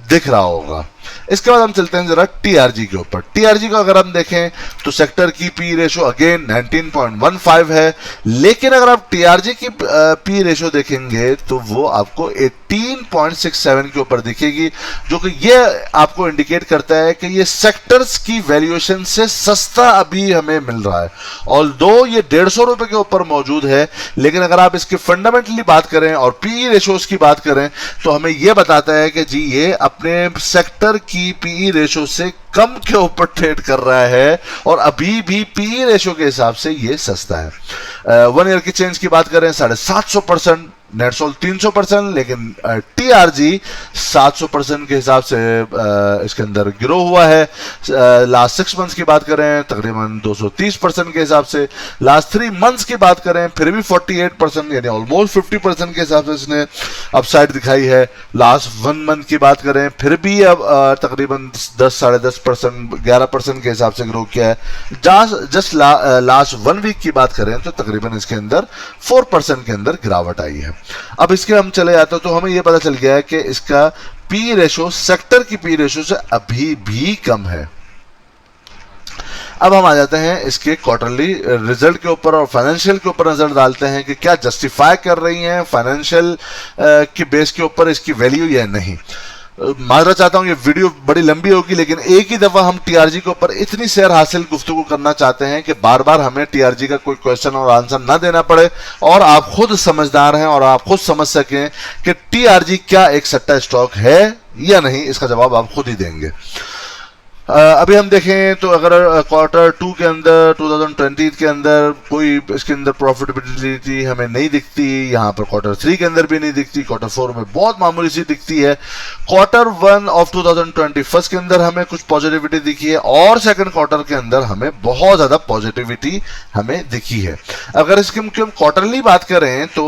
दिख रहा होगा। इसके बाद हम चलते हैं जरा टीआरजी के ऊपर। टीआरजी को अगर हम देखें तो सेक्टर की पी रेशो अगेन 19.15 है, लेकिन अगर आप टीआरजी की पी रेशो देखेंगे तो वो आपको 18.67 के ऊपर दिखेगी, जो कि ये आपको इंडिकेट करता है कि ये सेक्टर्स की वैल्यूएशन से सस्ता अभी हमें मिल रहा है। ऑल्दो ये 150 रुपए के ऊपर मौजूद है, लेकिन अगर आप इसकी फंडामेंटली बात करें और पी रेशोज की बात करें तो हमें यह बताता है कि जी ये अपने सेक्टर की पी रेशो से कम के ऊपर ट्रेड कर रहा है और अभी भी पी रेशो के हिसाब से ये सस्ता है। 1 ईयर की चेंज की बात करें 750%, नेटसोल 300%, लेकिन टीआरजी 700% के हिसाब से इसके अंदर ग्रो हुआ है। लास्ट 6 मंथ्स की बात करें तकरीबन 230% के हिसाब से, लास्ट 3 मंथ्स की बात करें फिर भी 48% यानी ऑलमोस्ट 50% के हिसाब से इसने अपसाइड दिखाई है। लास्ट 1 मंथ की बात करें फिर भी अब तकरीबन 10 साढ़े 10% 11% के हिसाब से ग्रो किया है। जस्ट लास्ट 1 वीक की बात करें तो तकरीबन इसके अंदर 4% के अंदर गिरावट आई है। अब इसके हम चले जाते हैं तो हमें यह पता चल गया है कि इसका पी रेशो सेक्टर की पी रेशो से अभी भी कम है। अब हम आ जाते हैं इसके क्वार्टरली रिजल्ट के ऊपर और फाइनेंशियल के ऊपर नजर डालते हैं कि क्या जस्टिफाई कर रही हैं फाइनेंशियल की बेस के ऊपर इसकी वैल्यू या नहीं। माजरा चाहता हूं ये वीडियो बड़ी लंबी होगी, लेकिन एक ही दफा हम टीआरजी के ऊपर इतनी सैर हासिल गुफ्तगू करना चाहते हैं कि बार बार हमें टीआरजी का कोई क्वेश्चन और आंसर ना देना पड़े और आप खुद समझदार हैं और आप खुद समझ सकें कि टीआरजी क्या एक सट्टा स्टॉक है या नहीं। इसका जवाब आप खुद ही देंगे। अभी हम देखें तो अगर क्वार्टर 2 के अंदर 2020 के अंदर कोई इसके अंदर प्रॉफिटेबिलिटी हमें नहीं दिखती, यहाँ पर क्वार्टर 3 के अंदर भी नहीं दिखती, क्वार्टर 4 में बहुत मामूली सी दिखती है। क्वार्टर 1 ऑफ 2021 के अंदर हमें कुछ पॉजिटिविटी दिखी है और सेकंड क्वार्टर के अंदर हमें बहुत ज्यादा पॉजिटिविटी हमें दिखी है। अगर इसकी हम क्वार्टरली बात करें तो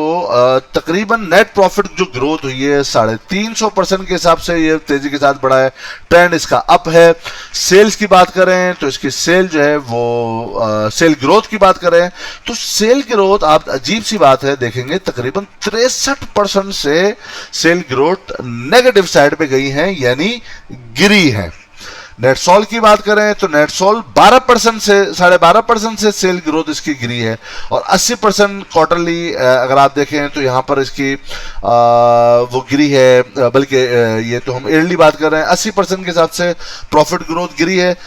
तकरीबन नेट प्रॉफिट जो ग्रोथ हुई है 350% के हिसाब से ये तेजी के साथ बढ़ा है, ट्रेंड इसका अप है। सेल्स की बात करें तो इसकी सेल जो है वो सेल ग्रोथ की बात करें तो सेल ग्रोथ आप अजीब सी बात है देखेंगे तकरीबन 63% से सेल ग्रोथ नेगेटिव साइड पे गई है यानी गिरी है। नेटसोल की बात करें तो नेटसोल 12% से 12.5% से सेल ग्रोथ इसकी गिरी है और 80% क्वार्टरली अगर आप देखें तो यहाँ पर इसकी वो गिरी है, बल्कि ये तो हम ईयरली बात कर रहे हैं 80% के हिसाब से प्रॉफिट ग्रोथ गिरी है,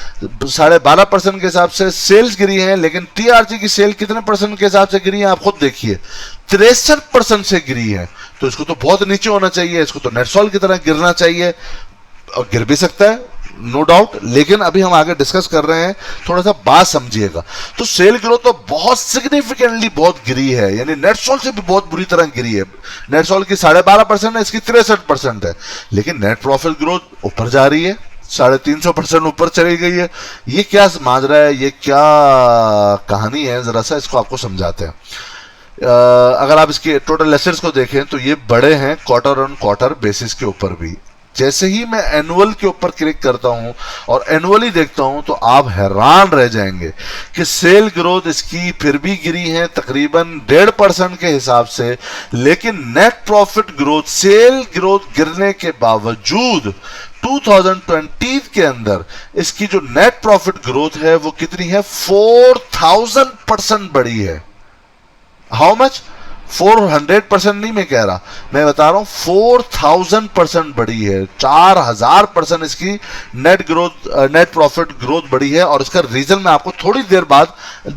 12.5% के हिसाब से सेल्स गिरी है। लेकिन टीआरजी की सेल कितने परसेंट के हिसाब से गिरी है आप खुद देखिए, 63% से गिरी है। तो इसको तो बहुत नीचे होना चाहिए, इसको तो नेटसोल की तरह गिरना चाहिए और गिर भी सकता है नो डाउट, लेकिन अभी हम आगे डिस्कस कर रहे हैं, थोड़ा सा बात समझिएगा। तो सेल ग्रोथ तो बहुत सिग्निफिकेंटली बहुत गिरी है, यानी नेटसोल से भी बहुत बुरी तरह गिरी है। नेटसोल की 12.5% है, इसकी 63% है, लेकिन नेट प्रॉफिट ग्रोथ ऊपर जा रही है, 350% ऊपर चली गई है। ये क्या माजरा है, ये क्या कहानी है, जरा सा इसको आपको समझाते हैं। अगर आप इसके टोटल एसेट्स को देखें तो ये बड़े हैं क्वार्टर ऑन क्वार्टर बेसिस के ऊपर भी। जैसे ही मैं एनुअल के ऊपर क्लिक करता हूं और एनुअली देखता हूं तो आप हैरान रह जाएंगे कि सेल ग्रोथ इसकी फिर भी गिरी है तकरीबन 1.5% के हिसाब से, लेकिन net profit growth sale growth गिरने के बावजूद 2020 के अंदर इसकी जो नेट प्रॉफिट ग्रोथ है वो कितनी है, 4000% बढ़ी है। How much? 400% नहीं मैं कह रहा, मैं बता रहा हूं 4000% बढ़ी है, 4000% इसकी net growth net profit growth बढ़ी है। और इसका रीजन मैं आपको थोड़ी देर बाद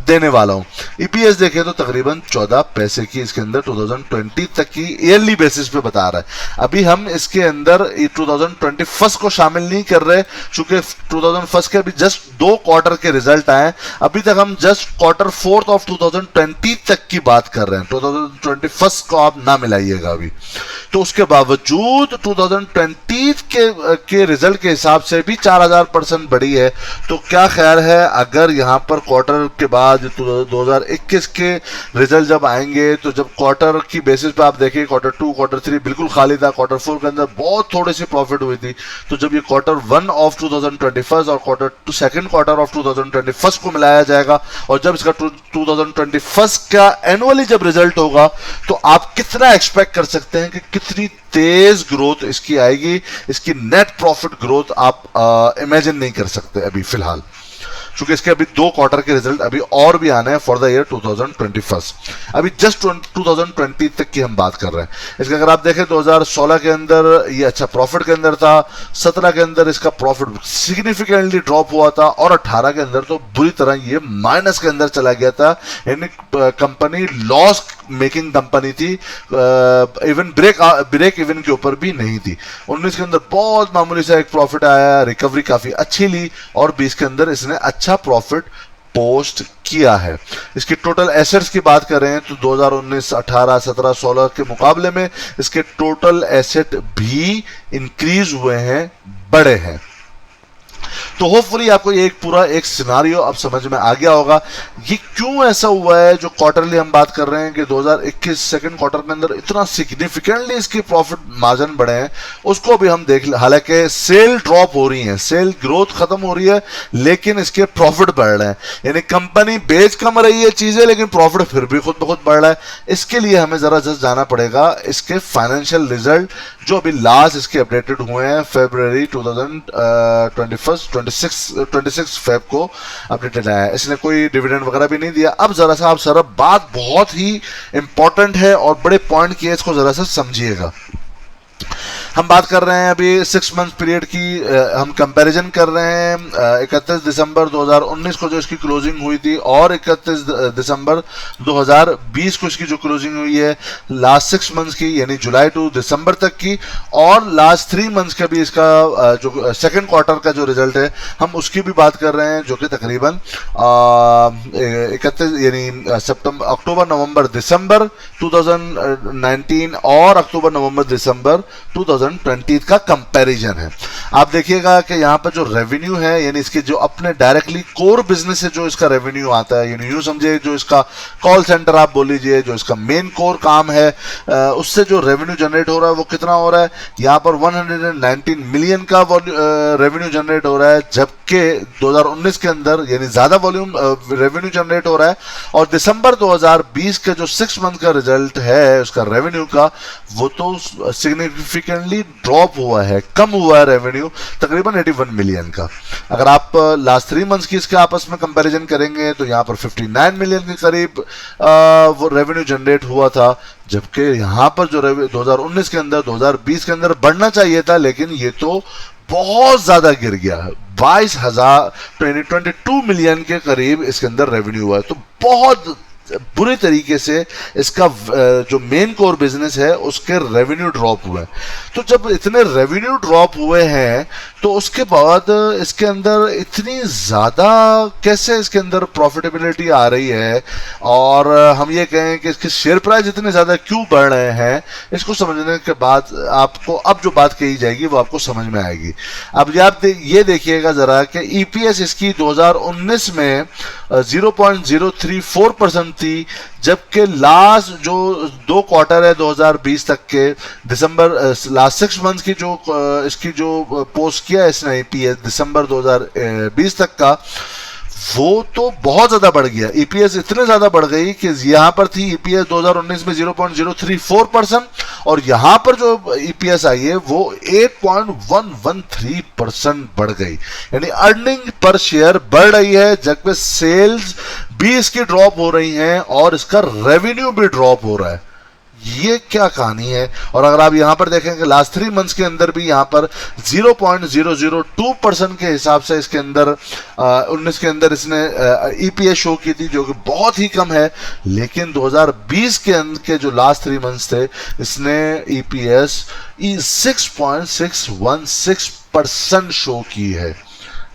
देने वाला हूं। ईपीएस देखें तो तकरीबन 14 पैसे की इसके अंदर 2020 तक की ईयरली बेसिस पे बता रहा है। अभी हम इसके अंदर 2021 को शामिल नहीं कर रहे क्योंकि 2021 के अभी जस्ट 2 क्वार्टर के रिजल्ट आए, अभी तक हम जस्ट क्वार्टर 4 ऑफ 2020 तक की बात कर रहे हैं। 2021 को आप ना मिलाइएगा अभी। तो उसके बावजूद 2020 के रिजल्ट के हिसाब से भी 4000% बढ़ी है। तो क्या ख्याल है अगर यहां पर क्वार्टर के बाद 2021 2021 के रिजल्ट जब आएंगे तो जब क्वार्टर की बेसिस पे आप देखिए क्वार्टर 2 क्वार्टर 3 बिल्कुल खाली था, क्वार्टर 4 के अंदर बहुत थोड़ी सी प्रॉफिट हुई थी। तो जब ये क्वार्टर 1 ऑफ 2021 और क्वार्टर 2 सेकंड क्वार्टर ऑफ 2021 को मिलाया जाएगा और जब इसका 2021 का एनुअली जब रिजल्ट होगा तो आप कितना एक्सपेक्ट कर सकते हैं कि कितनी तेज ग्रोथ इसकी आएगी। इसकी नेट प्रॉफिट ग्रोथ आप इमेजिन नहीं कर सकते अभी फिलहाल, क्योंकि इसके अभी 2 क्वार्टर के रिजल्ट अभी और भी आने हैं फॉर द ईयर 2021। अभी जस्ट 2020 तक की हम बात कर रहे हैं। इसके अगर आप देखें 2016 के अंदर ये अच्छा प्रॉफिट के अंदर था, 17 के अंदर इसका प्रॉफिट सिग्निफिकेंटली ड्रॉप हुआ था और 18 के अंदर तो बुरी तरह ये माइनस के अंदर चला गया था। यानी कंपनी लॉस मेकिंग कंपनी थी, इवन ब्रेक इवन के ऊपर भी नहीं थी। 19 के अंदर बहुत मामूली सा एक प्रॉफिट आया, रिकवरी काफी अच्छी ली और 20 के अंदर इसने अच्छा प्रॉफिट पोस्ट किया है। इसकी टोटल एसेट्स की बात करें तो 2019, 18, 17, 16 के मुकाबले में इसके टोटल एसेट भी इंक्रीज हुए हैं, बढ़े हैं। तो होपफुली आपको ये एक पूरा एक सिनारियो अब समझ में आ गया होगा ये क्यों ऐसा हुआ है। जो क्वार्टरली हम बात कर रहे हैं कि 2021 सेकंड क्वार्टर के अंदर इतना सिग्निफिकेंटली इसके प्रॉफिट मार्जिन बढ़े हैं, उसको भी हम देख ले। हालांकि सेल ड्रॉप हो रही है, सेल ग्रोथ खत्म हो रही है, लेकिन इसके प्रॉफिट बढ़ रहे हैं। यानी कंपनी बेच कम रही है चीजें, लेकिन प्रॉफिट फिर भी खुद ब खुद बढ़ रहा है। इसके लिए हमें जरा जस्ट जाना पड़ेगा इसके फाइनेंशियल रिजल्ट जो अभी लास्ट इसके अपडेटेड हुए हैं फरवरी 26 फेब को अपडेटेड आया है। इसने कोई डिविडेंड वगैरह भी नहीं दिया। अब जरा सा आप सर बात बहुत ही इंपॉर्टेंट है और बड़े पॉइंट की है, इसको जरा सा समझिएगा। हम बात कर रहे हैं अभी 6 मंथ पीरियड की, हम कंपैरिजन कर रहे हैं 31 दिसंबर 2019 को जो इसकी क्लोजिंग हुई थी और 31 दिसंबर 2020 को इसकी जो क्लोजिंग हुई है लास्ट 6 मंथ्स की, यानी जुलाई टू दिसंबर तक की, और लास्ट 3 मंथ्स का भी इसका जो सेकंड क्वार्टर का जो रिजल्ट है हम उसकी भी बात कर रहे हैं, जो कि तकरीबन 31 यानी सितंबर, अक्टूबर, नवंबर, दिसंबर 2019 और अक्टूबर, नवंबर, दिसंबर 2020 का कंपैरिजन है। आप देखिएगा कि यहाँ पर जो रेवेन्यू है, यानी इसके जो अपने डायरेक्टली कोर बिजनेस से जो इसका रेवेन्यू आता है, यानी यूं समझिए जो इसका कॉल सेंटर आप बोल लीजिए, जो इसका मेन कोर काम है, उससे जो रेवेन्यू जनरेट हो रहा है वो कितना हो रहा है। यहाँ पर 119 मिलियन का रेवेन्यू जनरेट हो रहा है, जबकि 2019 के अंदर यानी ज्यादा वॉल्यूम रेवेन्यू जनरेट हो रहा है। और दिसंबर 2020 का जो 6 मंथ का रिजल्ट है उसका रेवेन्यू का, वो तो सिग्निफिकेंटली ड्रॉप हुआ है, कम हुआ है रेवेन्यू तकरीबन 81 मिलियन का। अगर आप लास्ट 3 मंथ्स की इसके आपस में कंपैरिजन करेंगे तो यहाँ पर 59 मिलियन के करीब वो रेवेन्यू जनरेट हुआ था, जबकि यहाँ पर जो 2019 के अंदर 2020 के अंदर बढ़ना चाहिए था, लेकिन ये तो बहुत ज्यादा गिर गया है। 22 मिलियन के करीब इसके अंदर रेवेन्यू हुआ है। तो बहुत बुरे तरीके से इसका जो मेन कोर बिजनेस है उसके रेवेन्यू ड्रॉप हुए। तो जब इतने रेवेन्यू ड्रॉप हुए हैं तो उसके बाद इसके अंदर इतनी ज़्यादा कैसे इसके अंदर प्रॉफिटेबिलिटी आ रही है, और हम ये कहें कि इसके शेयर प्राइस इतने ज़्यादा क्यों बढ़ रहे हैं, इसको समझने के बाद आपको अब जो बात कही जाएगी वो आपको समझ में आएगी। अब आप ये देखिएगा ज़रा कि ईपीएस इसकी 2019 में 0.034% थी, जबकि लास्ट जो 2 क्वार्टर है 2020 तक के, दिसंबर लास्ट 6 मंथ की जो इसकी जो पोस्ट किया इसने ईपीएस दिसंबर 2020 तक का, वो तो बहुत ज्यादा बढ़ गया। ईपीएस इतने ज्यादा बढ़ गई कि यहां पर थी ईपीएस 2019 में 0.034% और यहां पर जो ईपीएस आई है वो 8.113% बढ़ गई। यानी अर्निंग पर शेयर बढ़ रही है, जबकि सेल्स भी इसकी ड्रॉप हो रही हैं और इसका रेवेन्यू भी ड्रॉप हो रहा है। ये क्या कहानी है। और अगर आप यहां पर देखेंगे लास्ट 3 मंथ्स के अंदर भी यहां पर 0.002% के हिसाब से इसके अंदर 19 के अंदर इसने ईपीएस शो की थी, जो कि बहुत ही कम है। लेकिन 2020 के अंदर के जो लास्ट 3 मंथ्स थे इसने ईपीएस 6.616% शो की है।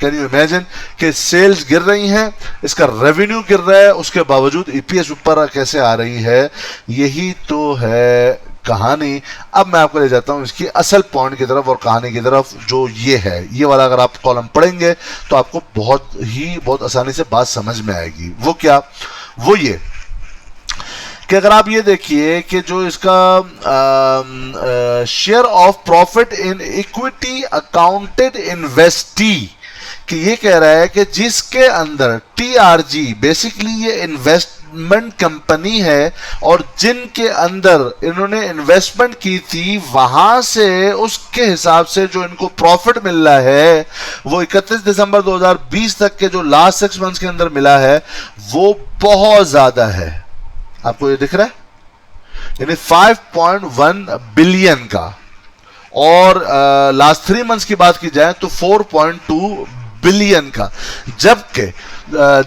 कैन यू इमेजिन कि सेल्स गिर रही हैं, इसका रेवेन्यू गिर रहा है, उसके बावजूद ईपीएस ऊपर कैसे आ रही है। यही तो है कहानी। अब मैं आपको ले जाता हूं इसकी असल पॉइंट की तरफ और कहानी की तरफ, जो ये है। ये वाला अगर आप कॉलम पढ़ेंगे तो आपको बहुत आसानी से बात समझ में आएगी। वो क्या? वो ये कि अगर आप ये देखिए कि जो इसका share of profit in equity accounted investee, कि ये कह रहा है कि जिसके अंदर टीआरजी बेसिकली ये इन्वेस्टमेंट कंपनी है और जिनके अंदर इन्होंने इन्वेस्टमेंट की थी वहां से उसके हिसाब से जो इनको प्रॉफिट मिल रहा है वो 31 दिसंबर 2020 तक के जो लास्ट 6 मंथ्स के अंदर मिला है वो बहुत ज्यादा है। आपको ये दिख रहा है, यानी 5.1 बिलियन का, और लास्ट 3 मंथ्स की बात की जाए तो 4.2 बिलियन का, जबकि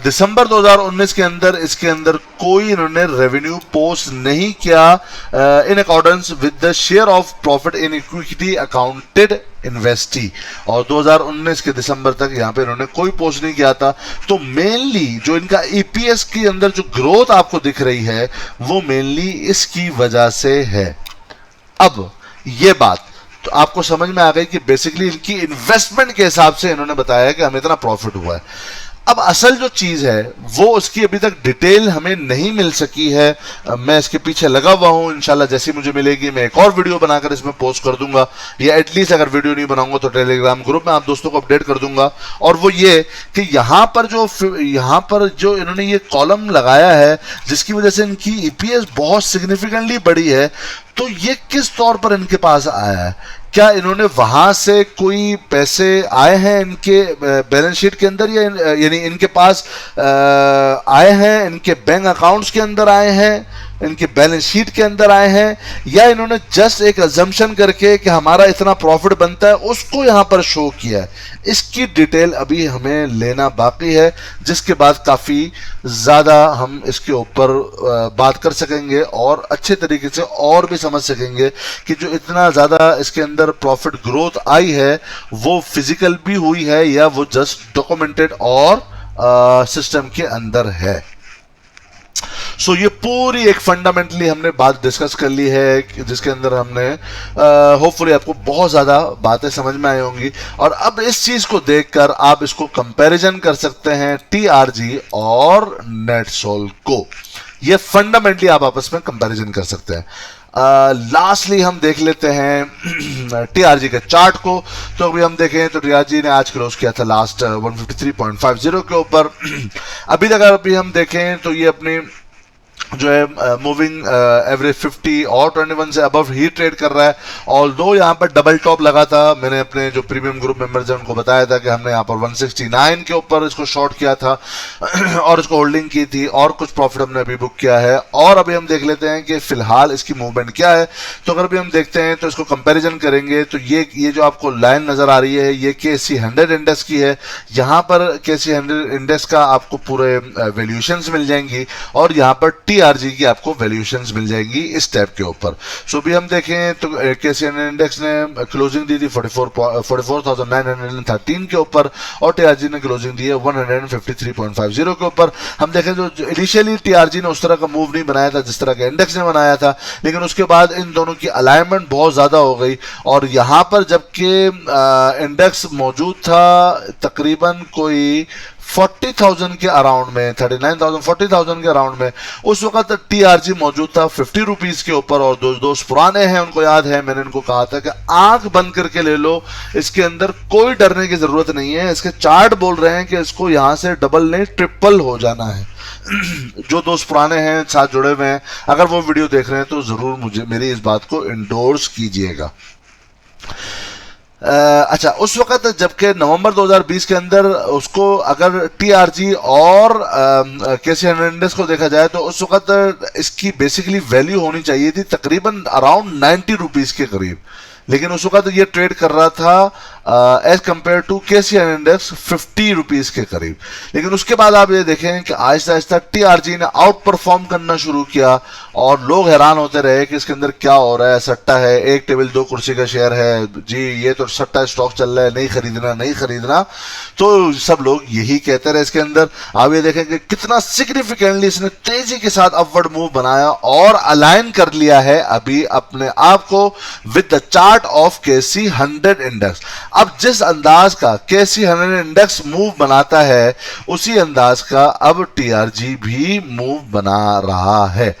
दिसंबर 2019 के अंदर इसके अंदर कोई इन्होंने रेवेन्यू पोस्ट नहीं किया in accordance with the share of profit in equity accounted investee, और 2019 के दिसंबर तक यहां पे इन्होंने कोई पोस्ट नहीं किया था। तो मेनली जो इनका ईपीएस के अंदर जो ग्रोथ आपको दिख रही है वो मेनली इसकी वजह से है। अब ये बात तो आपको समझ में आ गई कि बेसिकली इनकी इन्वेस्टमेंट के हिसाब से इन्होंने बताया है कि हमें इतना प्रॉफिट हुआ है। अब असल जो चीज है वो उसकी अभी तक डिटेल हमें नहीं मिल सकी है। मैं इसके पीछे लगा हुआ हूं, इंशाल्लाह जैसी मुझे मिलेगी मैं एक और वीडियो बनाकर इसमें पोस्ट कर दूंगा, या एटलीस्ट अगर वीडियो नहीं बनाऊंगा तो टेलीग्राम ग्रुप में आप दोस्तों को अपडेट कर दूंगा। और वो ये कि यहाँ पर जो इन्होंने ये कॉलम लगाया है जिसकी वजह से इनकी ईपीएस बहुत सिग्निफिकेंटली बढ़ी है, तो ये किस तौर पर इनके पास आया है? क्या इन्होंने वहां से कोई पैसे आए हैं इनके बैलेंस शीट के अंदर, या यानी इनके पास आए हैं, इनके बैंक अकाउंट्स के अंदर आए हैं, इनके बैलेंस शीट के अंदर आए हैं, या इन्होंने जस्ट एक अजम्पशन करके कि हमारा इतना प्रॉफिट बनता है उसको यहां पर शो किया है? इसकी डिटेल अभी हमें लेना बाकी है, जिसके बाद काफी ज्यादा हम इसके ऊपर बात कर सकेंगे और अच्छे तरीके से और भी समझ सकेंगे कि जो इतना ज्यादा इसके अंदर प्रॉफिट ग्रोथ आई है वो फिजिकल भी हुई है या वो जस्ट डॉक्यूमेंटेड और सिस्टम के अंदर है। सो ये पूरी एक फंडामेंटली हमने बात डिस्कस कर ली है, जिसके अंदर हमने होपफुली आपको बहुत ज्यादा बातें समझ में आई होंगी। और अब इस चीज को देखकर आप इसको कंपैरिजन कर सकते हैं टीआरजी और नेटसोल को। ये फंडामेंटली आप आपस में कंपैरिजन कर सकते हैं। लास्टली हम देख लेते हैं टीआरजी के चार्ट को। तो अभी हम देखें तो टीआरजी ने आज क्लोज किया था लास्ट 153.50 के ऊपर। अभी तक अभी हम देखें तो ये अपनी जो है मूविंग एवरेज 50 और 21 से अबव ही ट्रेड कर रहा है। ऑल्दो यहाँ पर डबल टॉप लगा था, मैंने अपने जो प्रीमियम ग्रुप मेंबर्स हैं उनको बताया था कि हमने यहाँ पर 169 के ऊपर इसको शॉर्ट किया था और इसको होल्डिंग की थी और कुछ प्रॉफिट हमने अभी बुक किया है। और अभी हम देख लेते हैं कि फिलहाल इसकी मूवमेंट क्या है। तो अगर अभी हम देखते हैं तो इसको कंपेरिजन करेंगे तो ये जो आपको लाइन नजर आ रही है ये KSE 100 इंडेक्स की है। यहाँ पर KSE 100 इंडेक्स का आपको पूरे वैल्यूएशंस मिल जाएंगी और यहाँ पर टीआरजी की आपको वैल्यूएशंस मिल जाएंगी इस टैब के ऊपर। सो भी हम देखें तो KSE 100 इंडेक्स ने क्लोजिंग दी थी 44,913 के ऊपर और टीआरजी ने क्लोजिंग दी है 153.50 के ऊपर। हम देखें जो इनिशियली टीआरजी ने उस तरह का मूव नहीं बनाया था जिस तरह का इंडेक्स ने बनाया था, लेकिन उसके बाद इन दोनों की अलाइनमेंट बहुत ज्यादा हो गई और यहाँ पर जबकि इंडेक्स मौजूद था तकरीबन कोई 40,000 के अराउंड में, 39,000 40,000 के अराउंड में, उस वक्त टीआरजी मौजूद था 50 रुपीज के ऊपर। और दोस्त पुराने हैं उनको याद है मैंने उनको कहा था कि आंख बंद करके ले लो, इसके अंदर कोई डरने की जरूरत नहीं है। इसके चार्ट बोल रहे हैं कि इसको यहां से डबल नहीं ट्रिपल हो जाना है। जो दोस्त पुराने हैं साथ जुड़े हुए हैं अगर वो वीडियो देख रहे हैं तो जरूर मुझे मेरी इस बात को इंडोर्स कीजिएगा। अच्छा, उस वक्त जबकि नवंबर 2020 के अंदर उसको अगर टीआरजी और KSE 100 इंडेक्स को देखा जाए तो उस वक्त इसकी बेसिकली वैल्यू होनी चाहिए थी तकरीबन अराउंड 90 रुपीज के करीब, लेकिन उस वक्त ये ट्रेड कर रहा था as compare to KSE 100 index 50 rupees के करीब। लेकिन उसके बाद आप ये देखें कि आहिस्ता आहिस्ता टीआरजी ने आउट परफॉर्म करना शुरू किया और लोग हैरान होते रहे कि इसके अंदर क्या हो रहा है, सट्टा है, एक टेबल 2 कुर्सी का शेयर है जी, ये तो सट्टा स्टॉक चल रहा है, नहीं खरीदना नहीं खरीदना। तो सब लोग यही कहते रहे इसके अंदर। आप ये देखें कि कितना सिग्निफिकेंटली इसने तेजी के साथ अपवर्ड मूव बनाया और अलाइन कर लिया है अभी अपने आप को with the chart chart of KSE 100 index. अब जिस अंदाज का केसी 100 इंडेक्स मूव बनाता है उसी अंदाज का अब टीआरजी भी मूव बना रहा है।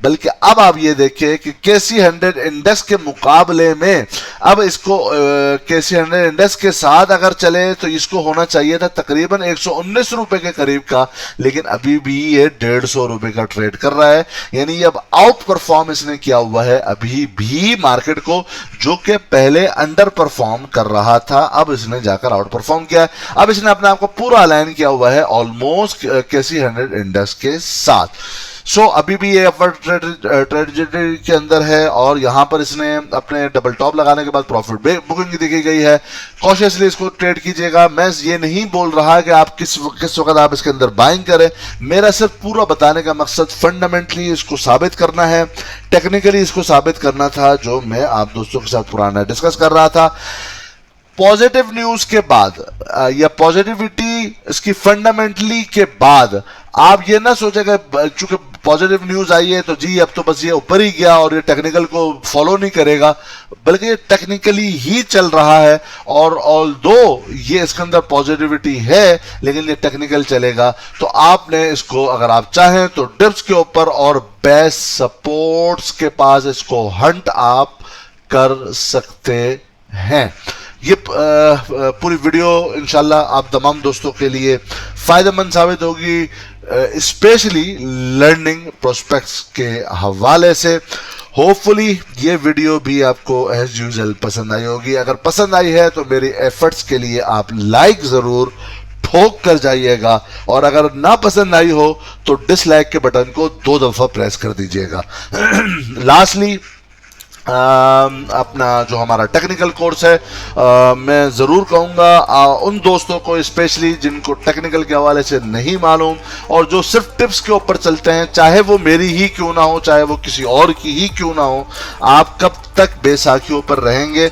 बल्कि अब आप ये देखिए कि केसी 100 इंडेक्स के मुकाबले में अब इसको केसी 100 इंडेक्स के साथ अगर चले तो इसको होना चाहिए था तकरीबन 119 रुपए के करीब का, लेकिन अभी भी ये 150 रुपए का ट्रेड कर रहा है। यानी अब आउट परफॉर्म इसने किया हुआ है अभी भी मार्केट को, जो कि पहले अंडर परफॉर्म कर रहा था, अब इसने जाकर आउट परफॉर्म किया है। अब इसने अपने आप को पूरा अलाइन किया हुआ है ऑलमोस्ट केसी 100 इंडेक्स के साथ। सो अभी भी ये अपवर्ड ट्रेजेक्टरी के अंदर है और यहां पर इसने अपने डबल टॉप लगाने के बाद प्रॉफिट बुकिंग दिखी गई है। कॉशियसली इसको ट्रेड कीजिएगा। मैं ये नहीं बोल रहा कि आप किस वक्त आप इसके अंदर बाइंग करें, मेरा सिर्फ पूरा बताने का मकसद फंडामेंटली इसको साबित करना है, टेक्निकली इसको साबित करना था, जो मैं आप दोस्तों के साथ पुराना डिस्कस कर रहा था। पॉजिटिव न्यूज के बाद या पॉजिटिविटी इसकी फंडामेंटली के बाद आप ये ना सोचेगा चूंकि पॉजिटिव न्यूज आई है तो जी अब तो बस ये ऊपर ही गया और ये टेक्निकल को फॉलो नहीं करेगा, बल्कि ये टेक्निकली ही चल रहा है। और ऑल्दो ये इसके अंदर पॉजिटिविटी है लेकिन ये टेक्निकल चलेगा, तो आपने इसको अगर आप चाहें तो डिप्स के ऊपर और बेस्ट सपोर्ट्स के पास इसको हंट आप कर सकते हैं। ये पूरी वीडियो इंशाल्लाह आप तमाम दोस्तों के लिए फायदेमंद साबित होगी, स्पेशली लर्निंग प्रोस्पेक्ट्स के हवाले से। होपफुली ये वीडियो भी आपको एज यूजुअल पसंद आई होगी। अगर पसंद आई है तो मेरी एफर्ट्स के लिए आप लाइक जरूर ठोक कर जाइएगा, और अगर ना पसंद आई हो तो डिसलाइक के बटन को 2 दफा प्रेस कर दीजिएगा। लास्टली अपना जो हमारा टेक्निकल कोर्स है, मैं ज़रूर कहूँगा उन दोस्तों को स्पेशली जिनको टेक्निकल के हवाले से नहीं मालूम और जो सिर्फ टिप्स के ऊपर चलते हैं, चाहे वो मेरी ही क्यों ना हो, चाहे वो किसी और की ही क्यों ना हो, आप कब तक बेसाखियों पर रहेंगे।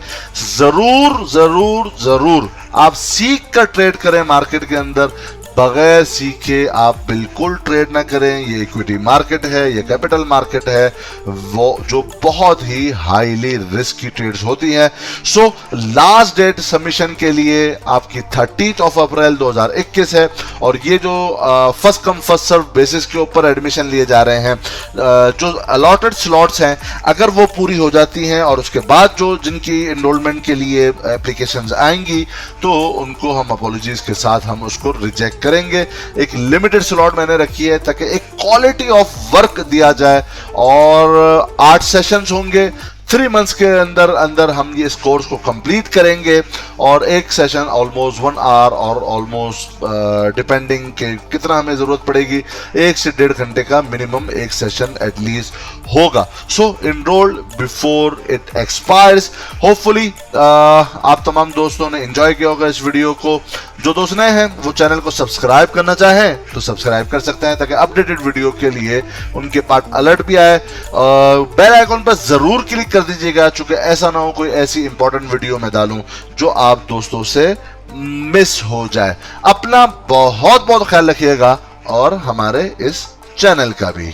ज़रूर ज़रूर ज़रूर आप सीख कर ट्रेड करें मार्केट के अंदर, बगैर सीखे आप बिल्कुल ट्रेड ना करें। ये इक्विटी मार्केट है, ये कैपिटल मार्केट है, वो जो बहुत ही हाईली रिस्की ट्रेड्स होती हैं। सो लास्ट डेट सबमिशन के लिए आपकी 30 अप्रैल 2021 है, और ये जो first come first serve basis के ऊपर एडमिशन लिए जा रहे हैं, जो अलॉटेड स्लॉट्स हैं अगर वो पूरी हो जाती हैं और उसके बाद जो जिनकी एनरोलमेंट के लिए एप्लीकेशंस आएंगी तो उनको हम अपॉलॉजीज के साथ हम उसको रिजेक्ट करेंगे। एक लिमिटेड स्लॉट मैंने रखी है ताकि एक क्वालिटी ऑफ वर्क दिया जाए, और 8 सेशंस होंगे। 3 मंथ्स के अंदर हम ये इस कोर्स को कंप्लीट करेंगे, और एक सेशन ऑलमोस्ट 1 आवर और ऑलमोस्ट डिपेंडिंग के कितना हमें जरूरत पड़ेगी 1 से 1.5 घंटे का मिनिमम एक सेशन एटलीस्ट होगा। So enrol before it expires. Hopefully आप तमाम दोस्तों ने एंजॉय किया होगा इस वीडियो को। जो दोस्त नए हैं वो चैनल को सब्सक्राइब करना चाहें तो सब्सक्राइब कर सकते हैं ताकि अपडेटेड वीडियो के लिए उनके पास अलर्ट भी आए। बेल आइकॉन पर जरूर क्लिक कर दीजिएगा, चूंकि ऐसा ना हो कोई ऐसी इंपॉर्टेंट वीडियो मैं डालूं जो आप दोस्तों से मिस हो जाए। अपना बहुत बहुत ख्याल रखिएगा और हमारे इस चैनल का भी।